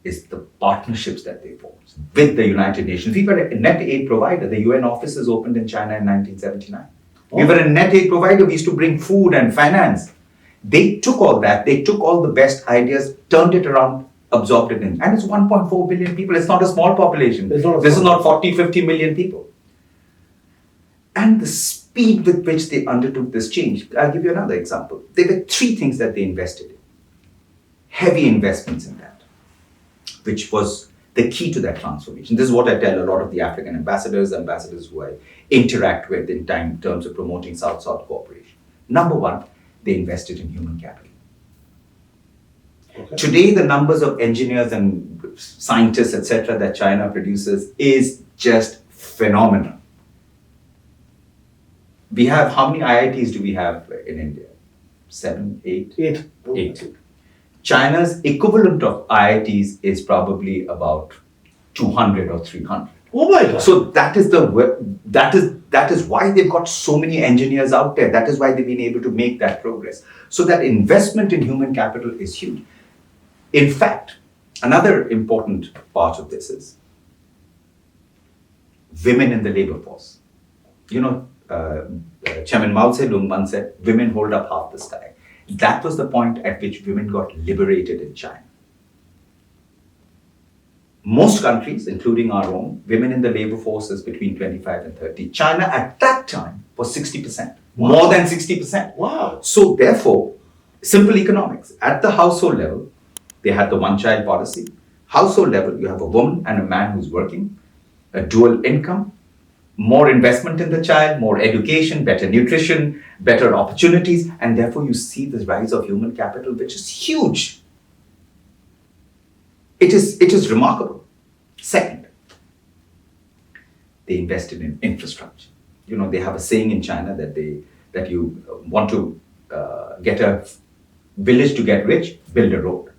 is the partnerships that they formed with the United Nations. We were a net aid provider. The UN offices opened in China in 1979. We were a net aid provider. We used to bring food and finance. They took all that. They took all the best ideas, turned it around, absorbed it in. And it's 1.4 billion people. It's not a small population. This is not 40, 50 million people. And the speed with which they undertook this change. I'll give you another example. There were 3 things that they invested in. Heavy investments in that, which was the key to that transformation. This is what I tell a lot of the African ambassadors who I interact with in terms of promoting South-South cooperation. Number 1, they invested in human capital. Okay. Today, the numbers of engineers and scientists, etc., that China produces is just phenomenal. We have, how many IITs do we have in India? 7, 8? 8. China's equivalent of IITs is probably about 200 or 300. Oh my God. So that is why they've got so many engineers out there. That is why they've been able to make that progress. So that investment in human capital is huge. In fact, another important part of this is women in the labor force. You know, Chairman Mao Zedong once said, women hold up half the sky. That was the point at which women got liberated in China. Most countries, including our own, women in the labor force is between 25 and 30. China at that time was 60%, more than 60%. Wow. So therefore, simple economics. At the household level, they had the one-child policy. Household level, you have a woman and a man who's working, a dual income, more investment in the child, more education, better nutrition, better opportunities, and therefore you see this rise of human capital, which is huge. It is remarkable. Second, they invested in infrastructure. You know, they have a saying in China that you want to get a village to get rich, build a road.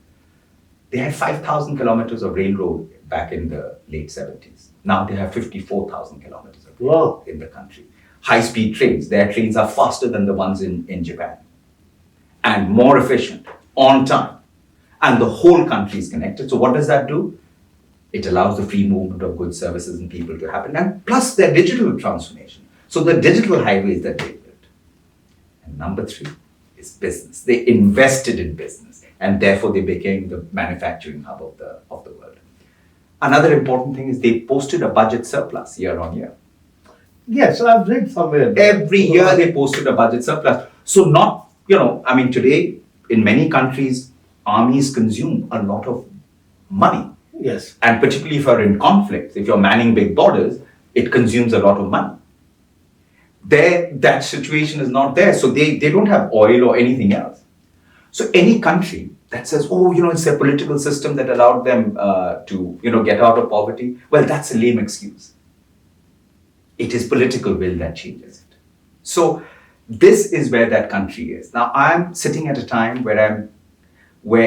They had 5,000 kilometers of railroad back in the late 70s. Now they have 54,000 kilometers of railroad in the country. High-speed trains. Their trains are faster than the ones in Japan. And more efficient, on time. And the whole country is connected. So what does that do? It allows the free movement of goods, services, and people to happen. And plus their digital transformation. So the digital highways that they built. And number 3 is business. They invested in business. And therefore they became the manufacturing hub of the world. Another important thing is they posted a budget surplus year on year. Yes, I've read somewhere. Every year they posted a budget surplus. So not, today in many countries, armies consume a lot of money. Yes. And particularly if you're in conflict, if you're manning big borders, it consumes a lot of money. There, that situation is not there. So they don't have oil or anything else. So any country that says, it's a political system that allowed them to get out of poverty, well, that's a lame excuse. It is political will that changes it. So this is where that country is. Now I'm sitting at a time where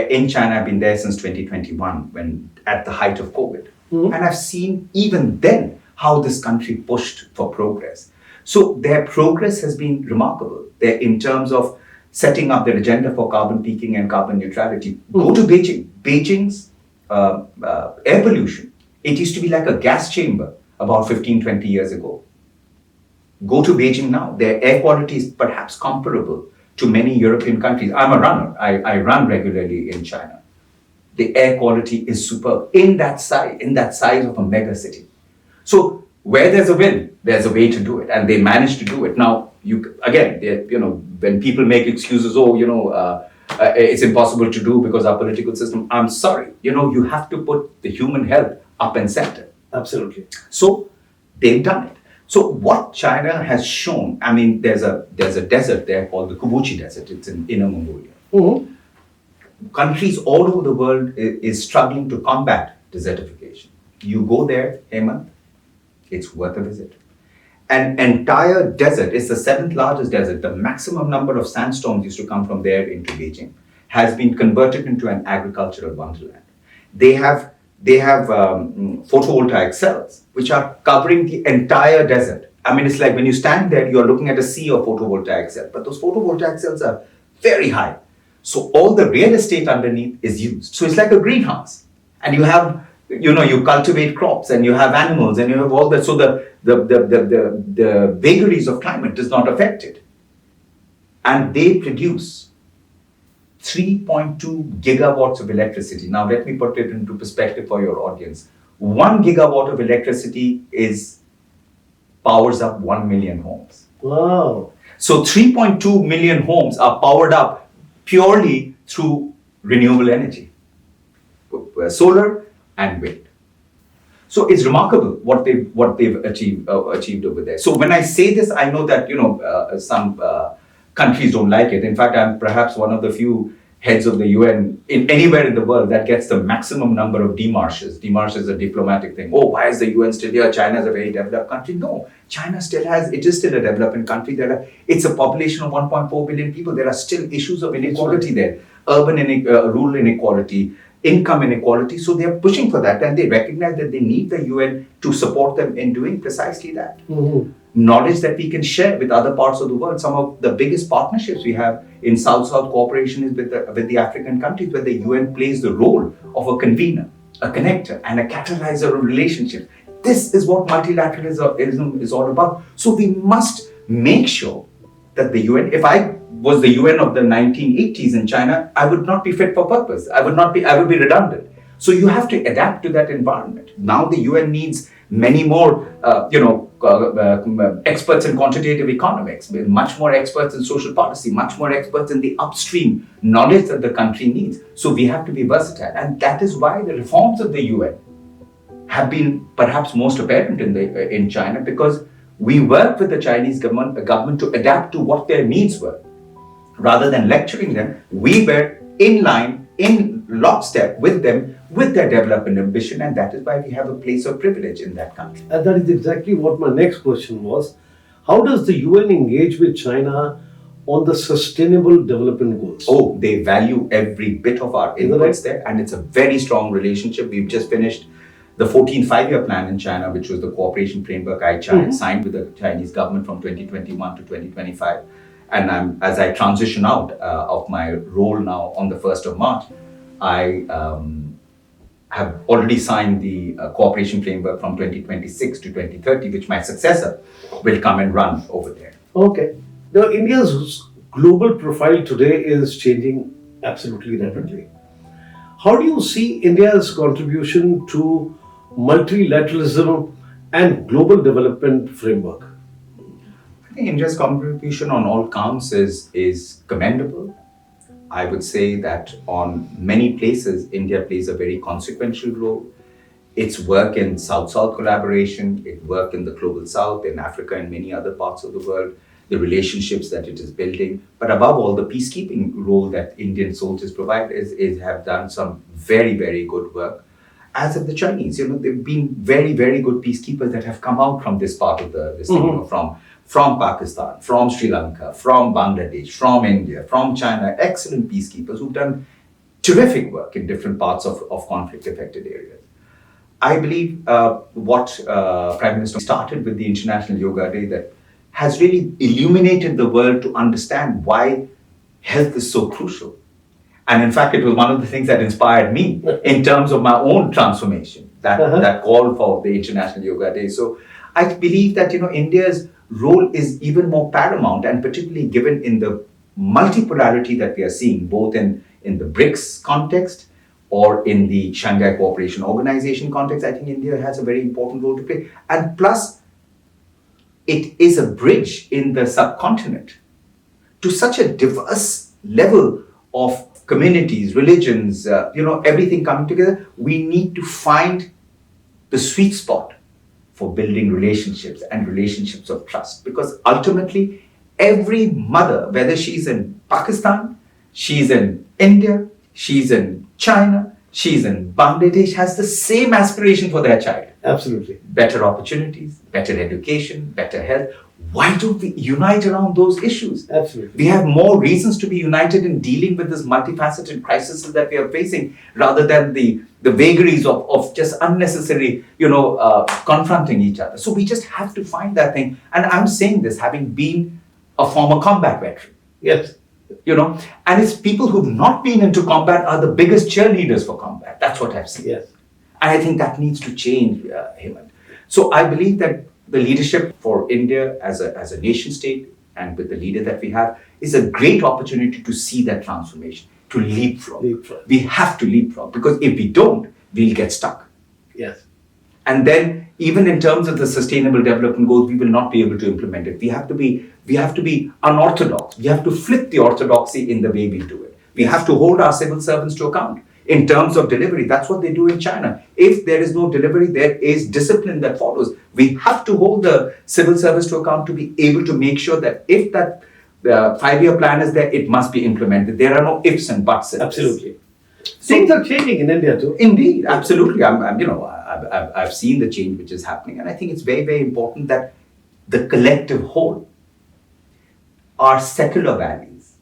in China, I've been there since 2021, when at the height of COVID. Mm-hmm. And I've seen even then how this country pushed for progress. So their progress has been remarkable. They're in terms of setting up their agenda for carbon peaking and carbon neutrality. Go to Beijing. Beijing's air pollution, it used to be like a gas chamber about 15, 20 years ago. Go to Beijing now. Their air quality is perhaps comparable to many European countries. I'm a runner. I run regularly in China. The air quality is superb in that size of a mega city. So where there's a will, there's a way to do it, and they managed to do it. Now, when people make excuses, it's impossible to do because our political system. I'm sorry, you have to put the human health up and center. Absolutely. So they've done it. So what China has shown, I mean, there's a desert there called the Kubuchi Desert. It's in Inner Mongolia. Mm-hmm. Countries all over the world is struggling to combat desertification. You go there, Hemant, it's worth a visit. An entire desert, it's the 7th largest desert. The maximum number of sandstorms used to come from there into Beijing has been converted into an agricultural wonderland. They have photovoltaic cells which are covering the entire desert. I mean, it's like when you stand there, you're looking at a sea of photovoltaic cells, but those photovoltaic cells are very high. So all the real estate underneath is used. So it's like a greenhouse. And you have, you cultivate crops and you have animals and you have all that. So the vagaries of climate does not affect it. And they produce 3.2 gigawatts of electricity. Now let me put it into perspective for your audience. 1 gigawatt of electricity powers up 1 million homes. Wow. So 3.2 million homes are powered up purely through renewable energy, solar and wind. So it's remarkable what they've achieved over there. So when I say this, I know that some countries don't like it. In fact, I'm perhaps one of the few heads of the UN anywhere in the world that gets the maximum number of demarches. Demarche is a diplomatic thing. Oh, why is the UN still here? China is a very developed country. No, China it is still a developing country. It's a population of 1.4 billion people. There are still issues of inequality there, rural inequality, income inequality. So they're pushing for that, and they recognize that they need the UN to support them in doing precisely that. Mm-hmm. Knowledge that we can share with other parts of the world. Some of the biggest partnerships we have in South-South cooperation is with the African countries, where the UN plays the role of a convener, a connector, and a catalyzer of relationships. This is what multilateralism is all about. So we must make sure that the UN, if I was the UN of the 1980s in China, I would not be fit for purpose. I would be redundant. So you have to adapt to that environment. Now the UN needs many more, experts in quantitative economics, much more experts in social policy, much more experts in the upstream knowledge that the country needs. So we have to be versatile. And that is why the reforms of the UN have been perhaps most apparent in China, because we worked with the Chinese government to adapt to what their needs were. Rather than lecturing them, we were in line, in lockstep with them, with their development ambition, and that is why we have a place of privilege in that country. And that is exactly what my next question was. How does the UN engage with China on the sustainable development goals? Oh, they value every bit of our inputs there, and it's a very strong relationship. We've just finished the 14th five-year plan in China, which was the cooperation framework I signed with the Chinese government from 2021 to 2025. And as I transition out of my role now on the 1st of March, I have already signed the cooperation framework from 2026 to 2030, which my successor will come and run over there. Okay. Now, India's global profile today is changing absolutely rapidly. How do you see India's contribution to multilateralism and global development framework? I think India's contribution on all counts is commendable. I would say that on many places, India plays a very consequential role. Its work in South-South collaboration, its work in the Global South, in Africa and many other parts of the world, the relationships that it is building, but above all, the peacekeeping role that Indian soldiers provide have done some very, very good work. As have the Chinese, they've been very, very good peacekeepers that have come out from this part of from Pakistan, from Sri Lanka, from Bangladesh, from India, from China, excellent peacekeepers who've done terrific work in different parts of conflict-affected areas. I believe what Prime Minister started with the International Yoga Day that has really illuminated the world to understand why health is so crucial. And in fact, it was one of the things that inspired me in terms of my own transformation, that call for the International Yoga Day. So I believe that, India's role is even more paramount, and particularly given in the multipolarity that we are seeing, both in the BRICS context or in the Shanghai Cooperation Organization context. I think India has a very important role to play. And plus, it is a bridge in the subcontinent to such a diverse level of communities, religions, everything coming together. We need to find the sweet spot for building relationships and relationships of trust. Because ultimately, every mother, whether she's in Pakistan, she's in India, she's in China, she's in Bangladesh, has the same aspiration for their child. Absolutely. Better opportunities, better education, better health. Why don't we unite around those issues? Absolutely. We have more reasons to be united in dealing with this multifaceted crisis that we are facing, rather than the vagaries of just unnecessary, confronting each other. So we just have to find that thing. And I'm saying this having been a former combat veteran. Yes. And it's people who've not been into combat are the biggest cheerleaders for combat. That's what I've seen. Yes. And I think that needs to change, Hemant. So I believe that the leadership for India as a nation state, and with the leader that we have, is a great opportunity to see that transformation, to leapfrog. We have to leapfrog, because if we don't, we'll get stuck. Yes. And then, even in terms of the sustainable development goals, we will not be able to implement it. We have to be unorthodox. We have to flip the orthodoxy in the way we do it. We have to hold our civil servants to account in terms of delivery. That's what they do in China. If there is no delivery, there is discipline that follows. We have to hold the civil service to account to be able to make sure that if that 5-year plan is there, it must be implemented. There are no ifs and buts. Absolutely. Things are changing in India too. Indeed, absolutely. I've seen the change which is happening, and I think it's very, very important that the collective whole, our secular values,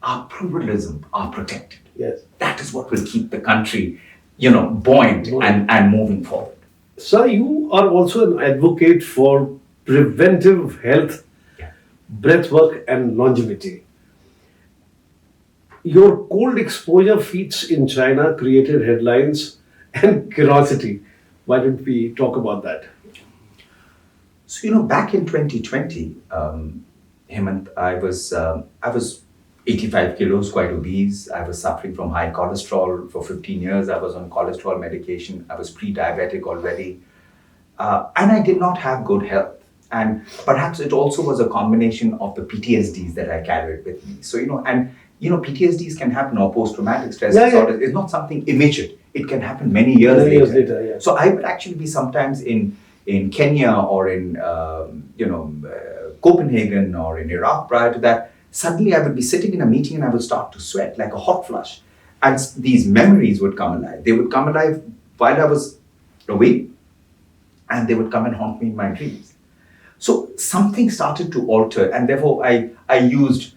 our pluralism are protected. Yes. That is what will keep the country, buoyant and moving forward. Sir, you are also an advocate for preventive health, breathwork, and longevity. Your cold exposure feats in China created headlines and curiosity. Why don't we talk about that? So, back in 2020, Hemant, I was 85 kilos, quite obese. I was suffering from high cholesterol for 15 years. I was on cholesterol medication. I was pre-diabetic already. And I did not have good health. And perhaps it also was a combination of the PTSDs that I carried with me. So, PTSDs can happen, or post-traumatic stress disorder. It's not something immediate. It can happen many years later. So I would actually be sometimes in Kenya or in, Copenhagen or in Iraq prior to that. Suddenly I would be sitting in a meeting and I would start to sweat like a hot flush. And these memories would come alive. They would come alive while I was awake, and they would come and haunt me in my dreams. So something started to alter, and therefore I used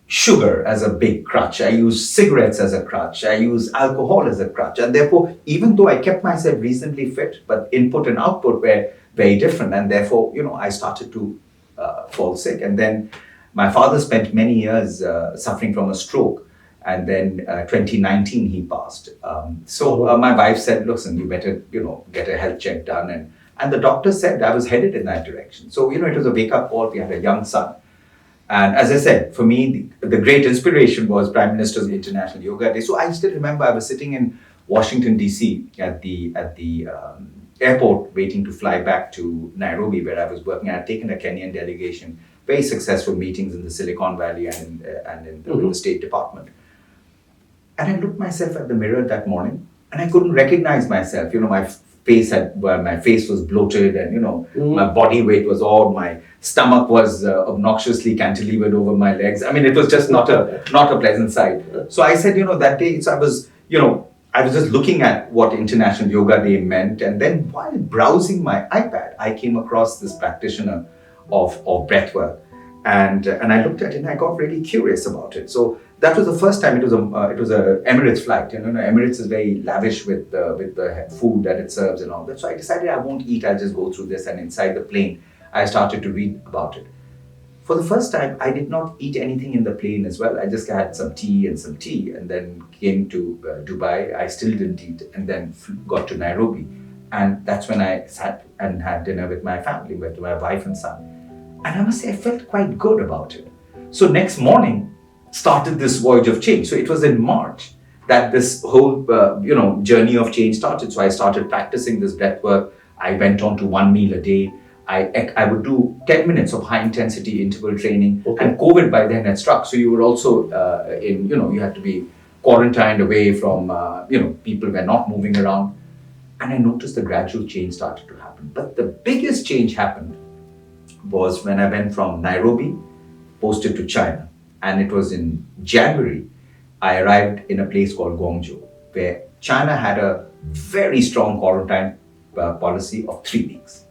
sugar as a big crutch. I used cigarettes as a crutch. I used alcohol as a crutch. And therefore, even though I kept myself reasonably fit, but input and output were very different. And therefore, I started to fall sick. And then my father spent many years suffering from a stroke. And then 2019, he passed. So my wife said, listen, you better, get a health check done. And the doctor said I was headed in that direction. So, it was a wake-up call. We had a young son. And as I said, for me, the great inspiration was Prime Minister's International Yoga Day. So I still remember I was sitting in Washington, D.C. at the airport waiting to fly back to Nairobi, where I was working. I had taken a Kenyan delegation, very successful meetings in the Silicon Valley and in the State Department. And I looked myself at the mirror that morning, and I couldn't recognize myself. My face was bloated, and my body weight was odd. My stomach was obnoxiously cantilevered over my legs. I mean, it was just not a pleasant sight. So I said, that day, so I was just looking at what International Yoga Day meant, and then while browsing my iPad, I came across this practitioner of breathwork, and I looked at it and I got really curious about it. So that was the first time. It was a Emirates flight. Emirates is very lavish with the food that it serves and all that. So I decided I won't eat. I'll just go through this. And inside the plane, I started to read about it. For the first time, I did not eat anything in the plane as well. I just had some tea, and then came to Dubai. I still didn't eat, and then got to Nairobi. And that's when I sat and had dinner with my family, with my wife and son. And I must say, I felt quite good about it. So next morning, started this voyage of change. So it was in March that this whole journey of change started. So I started practicing this breath work. I went on to 1 meal a day. I would do 10 minutes of high intensity interval training. Okay. And COVID by then had struck. So you were also you had to be quarantined away from, people were not moving around. And I noticed the gradual change started to happen. But the biggest change happened was when I went from Nairobi, posted to China. And it was in January, I arrived in a place called Guangzhou, where China had a very strong quarantine policy of 3 weeks.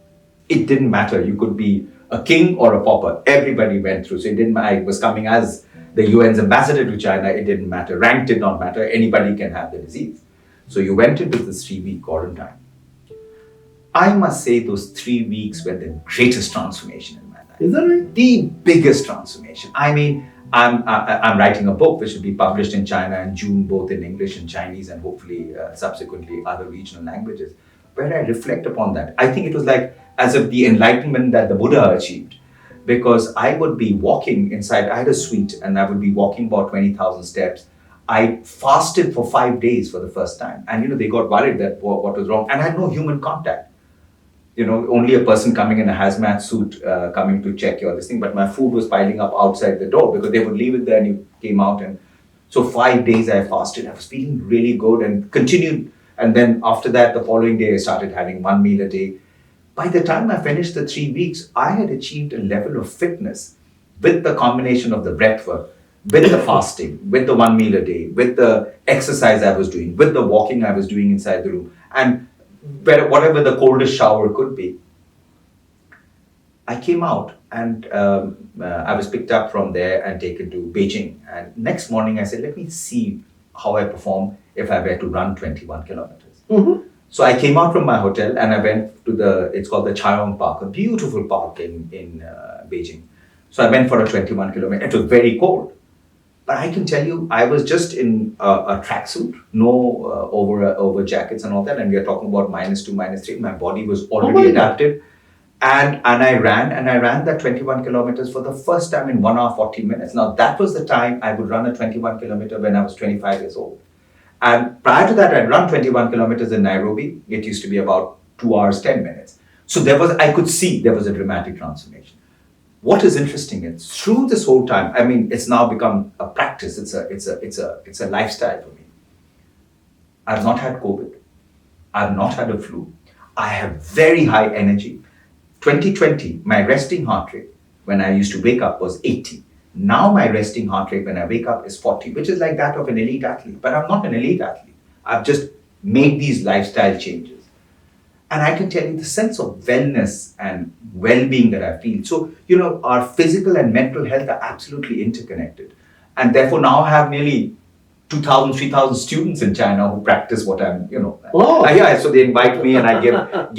It didn't matter. You could be a king or a pauper. Everybody went through. So it didn't matter. I was coming as the UN's ambassador to China. It didn't matter. Rank did not matter. Anybody can have the disease. So you went into this 3-week quarantine. I must say those 3 weeks were the greatest transformation in my life. Is that right? The biggest transformation. I mean, I'm writing a book which will be published in China in June, both in English and Chinese, and hopefully subsequently other regional languages, where I reflect upon that. I think it was like as if the enlightenment that the Buddha achieved, because I would be walking inside. I had a suite, and I would be walking about 20,000 steps. I fasted for 5 days for the first time, and they got worried that what was wrong, and I had no human contact. Only a person coming in a hazmat suit coming to check your this thing, but my food was piling up outside the door because they would leave it there and you came out. And so 5 days I fasted. I was feeling really good and continued. And then after that, the following day, I started having 1 meal a day. By the time I finished the 3 weeks, I had achieved a level of fitness with the combination of the breath work, with the fasting, with the 1 meal a day, with the exercise I was doing, with the walking I was doing inside the room, and whatever the coldest shower could be. I came out and I was picked up from there and taken to Beijing. And next morning I said, let me see how I perform if I were to run 21 kilometers. Mm-hmm. So I came out from my hotel and I went to it's called the Chayong Park, a beautiful park in Beijing. So I went for a 21 kilometer. It was very cold. But I can tell you, I was just in a tracksuit, no over jackets and all that, and we are talking about -2, -3. My body was already adapted, and I ran that 21 kilometers for the first time in 1 hour 40 minutes. Now that was the time I would run a 21 kilometer when I was 25 years old, and prior to that I'd run 21 kilometers in Nairobi. It used to be about 2 hours 10 minutes. So I could see there was a dramatic transformation. What is interesting is through this whole time, I mean, it's now become a practice. It's a lifestyle for me. I've not had COVID. I've not had a flu. I have very high energy. 2020, my resting heart rate when I used to wake up was 80. Now my resting heart rate when I wake up is 40, which is like that of an elite athlete. But I'm not an elite athlete. I've just made these lifestyle changes. And I can tell you the sense of wellness and well-being that I feel. So, our physical and mental health are absolutely interconnected. And therefore now I have nearly 2,000, 3,000 students in China who practice what I'm, Oh. Yeah, so they invite me and I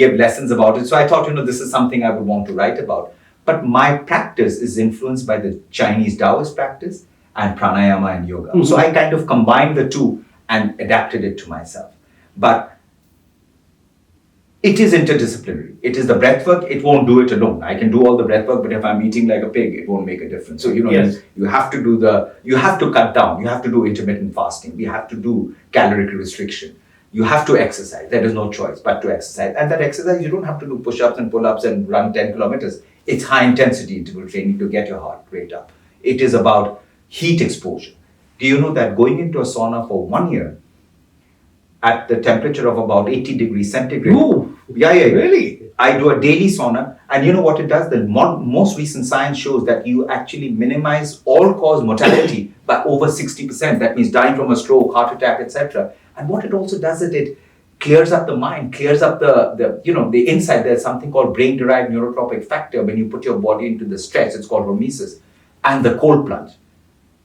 give lessons about it. So I thought, this is something I would want to write about. But my practice is influenced by the Chinese Taoist practice and pranayama and yoga. Mm-hmm. So I kind of combined the two and adapted it to myself. But it is interdisciplinary. It is the breath work. It won't do it alone. I can do all the breath work, but if I'm eating like a pig, it won't make a difference. So, yes. you have to you have to cut down. You have to do intermittent fasting. We have to do caloric restriction. You have to exercise. There is no choice but to exercise. And that exercise, you don't have to do push-ups and pull-ups and run 10 kilometers. It's high intensity interval training to get your heart rate up. It is about heat exposure. Do you know that going into a sauna for 1 year at the temperature of about 80 degrees centigrade. Ooh, yeah. Really? I do a daily sauna, and you know what it does? The most recent science shows that you actually minimize all-cause mortality by over 60%. That means dying from a stroke, heart attack, etc. And what it also does is it clears up the mind, clears up the inside. There's something called brain-derived neurotropic factor when you put your body into the stress. It's called hormesis. And the cold plunge.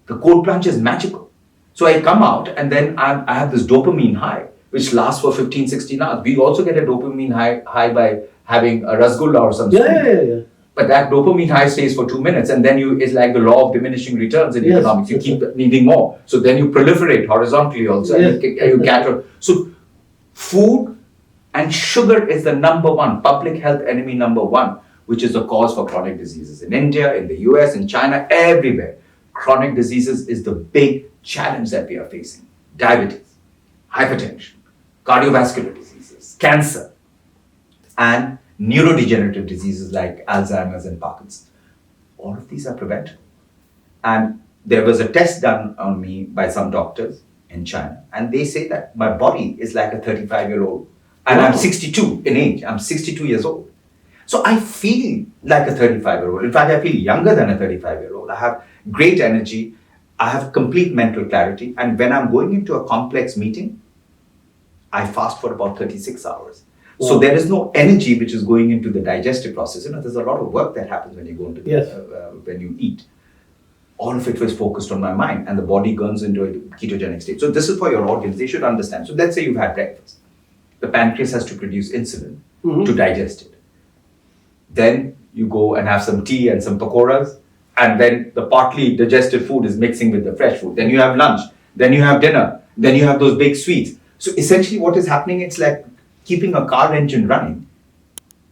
The cold plunge is magical. So I come out and then I have this dopamine high, which lasts for 15, 16 hours. We also get a dopamine high by having a rasgulla or something. Yeah. But that dopamine high stays for 2 minutes, and then it's like the law of diminishing returns in economics. You keep needing more. So then you proliferate horizontally also, and you gather. So food and sugar is the number one, public health enemy number one, which is the cause for chronic diseases. In India, in the US, in China, everywhere. Chronic diseases is the big challenge that we are facing. Diabetes, hypertension, cardiovascular diseases, cancer, and neurodegenerative diseases like Alzheimer's and Parkinson's. All of these are preventable. And there was a test done on me by some doctors in China, and they say that my body is like a 35-year-old. And I'm 62 in age. I'm 62 years old. So I feel like a 35-year-old. In fact, I feel younger than a 35-year-old. I have great energy. I have complete mental clarity. And when I'm going into a complex meeting, I fast for about 36 hours. Wow. So there is no energy which is going into the digestive process. There's a lot of work that happens when you go into when you eat. All of it was focused on my mind, and the body goes into a ketogenic state. So this is for your audience. They should understand. So let's say you've had breakfast. The pancreas has to produce insulin to digest it. Then you go and have some tea and some pakoras, and then the partly digested food is mixing with the fresh food. Then you have lunch, then you have dinner, then you have those big sweets. So essentially what is happening, it's like keeping a car engine running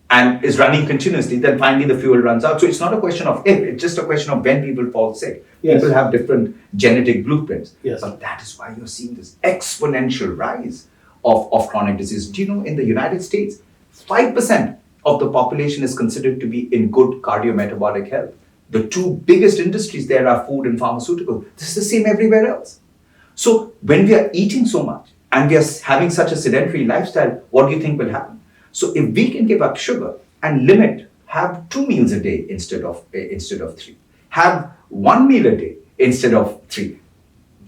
and is running continuously, then finally the fuel runs out. So it's not a question of if, it's just a question of when people fall sick. Yes. People have different genetic blueprints. Yes. But that is why you're seeing this exponential rise of chronic disease. Do you know, in the United States, 5% of the population is considered to be in good cardiometabolic health. The two biggest industries there are food and pharmaceutical. This is the same everywhere else. So when we are eating so much and we are having such a sedentary lifestyle, what do you think will happen? So if we can give up sugar and limit, have 2 meals a day instead of 3, have 1 meal a day instead of 3,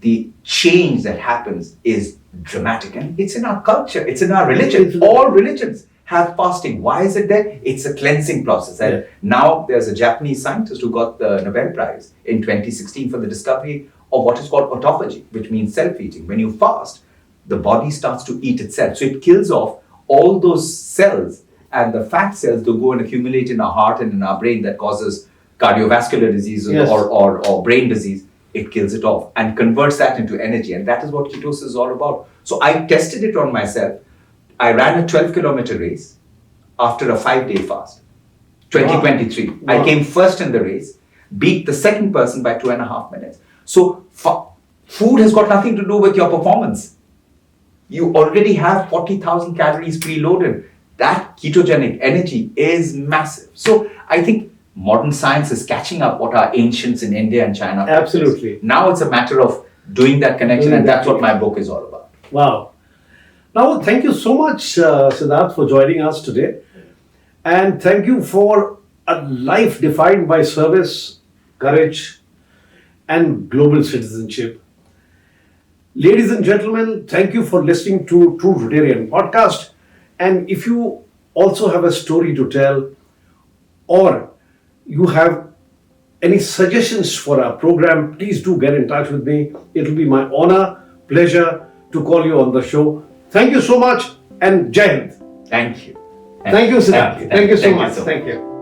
the change that happens is dramatic. And it's in our culture, it's in our religion. All religions have fasting. Why is it there? It's a cleansing process. And now there's a Japanese scientist who got the Nobel Prize in 2016 for the discovery of what is called autophagy, which means self-eating. When you fast, the body starts to eat itself. So it kills off all those cells, and the fat cells that go and accumulate in our heart and in our brain that causes cardiovascular disease or brain disease. It kills it off and converts that into energy. And that is what ketosis is all about. So I tested it on myself. I ran a 12-kilometer race after a 5-day fast, 2023. Wow. I came first in the race, beat the second person by 2.5 minutes. So food has got nothing to do with your performance. You already have 40,000 calories preloaded. That ketogenic energy is massive. So I think modern science is catching up what our ancients in India and China practiced. Absolutely. Now it's a matter of doing that connection, and that's what my book is all about. Wow. Now, thank you so much, Siddharth, for joining us today. And thank you for a life defined by service, courage, and global citizenship. Ladies and gentlemen, thank you for listening to TrueRotarian Podcast. And if you also have a story to tell, or you have any suggestions for our program, please do get in touch with me. It will be my honor, pleasure to call you on the show. Thank you so much, and Jai Hind. Thank you. Thank you, Siddharth. Thank you so much. Thank you.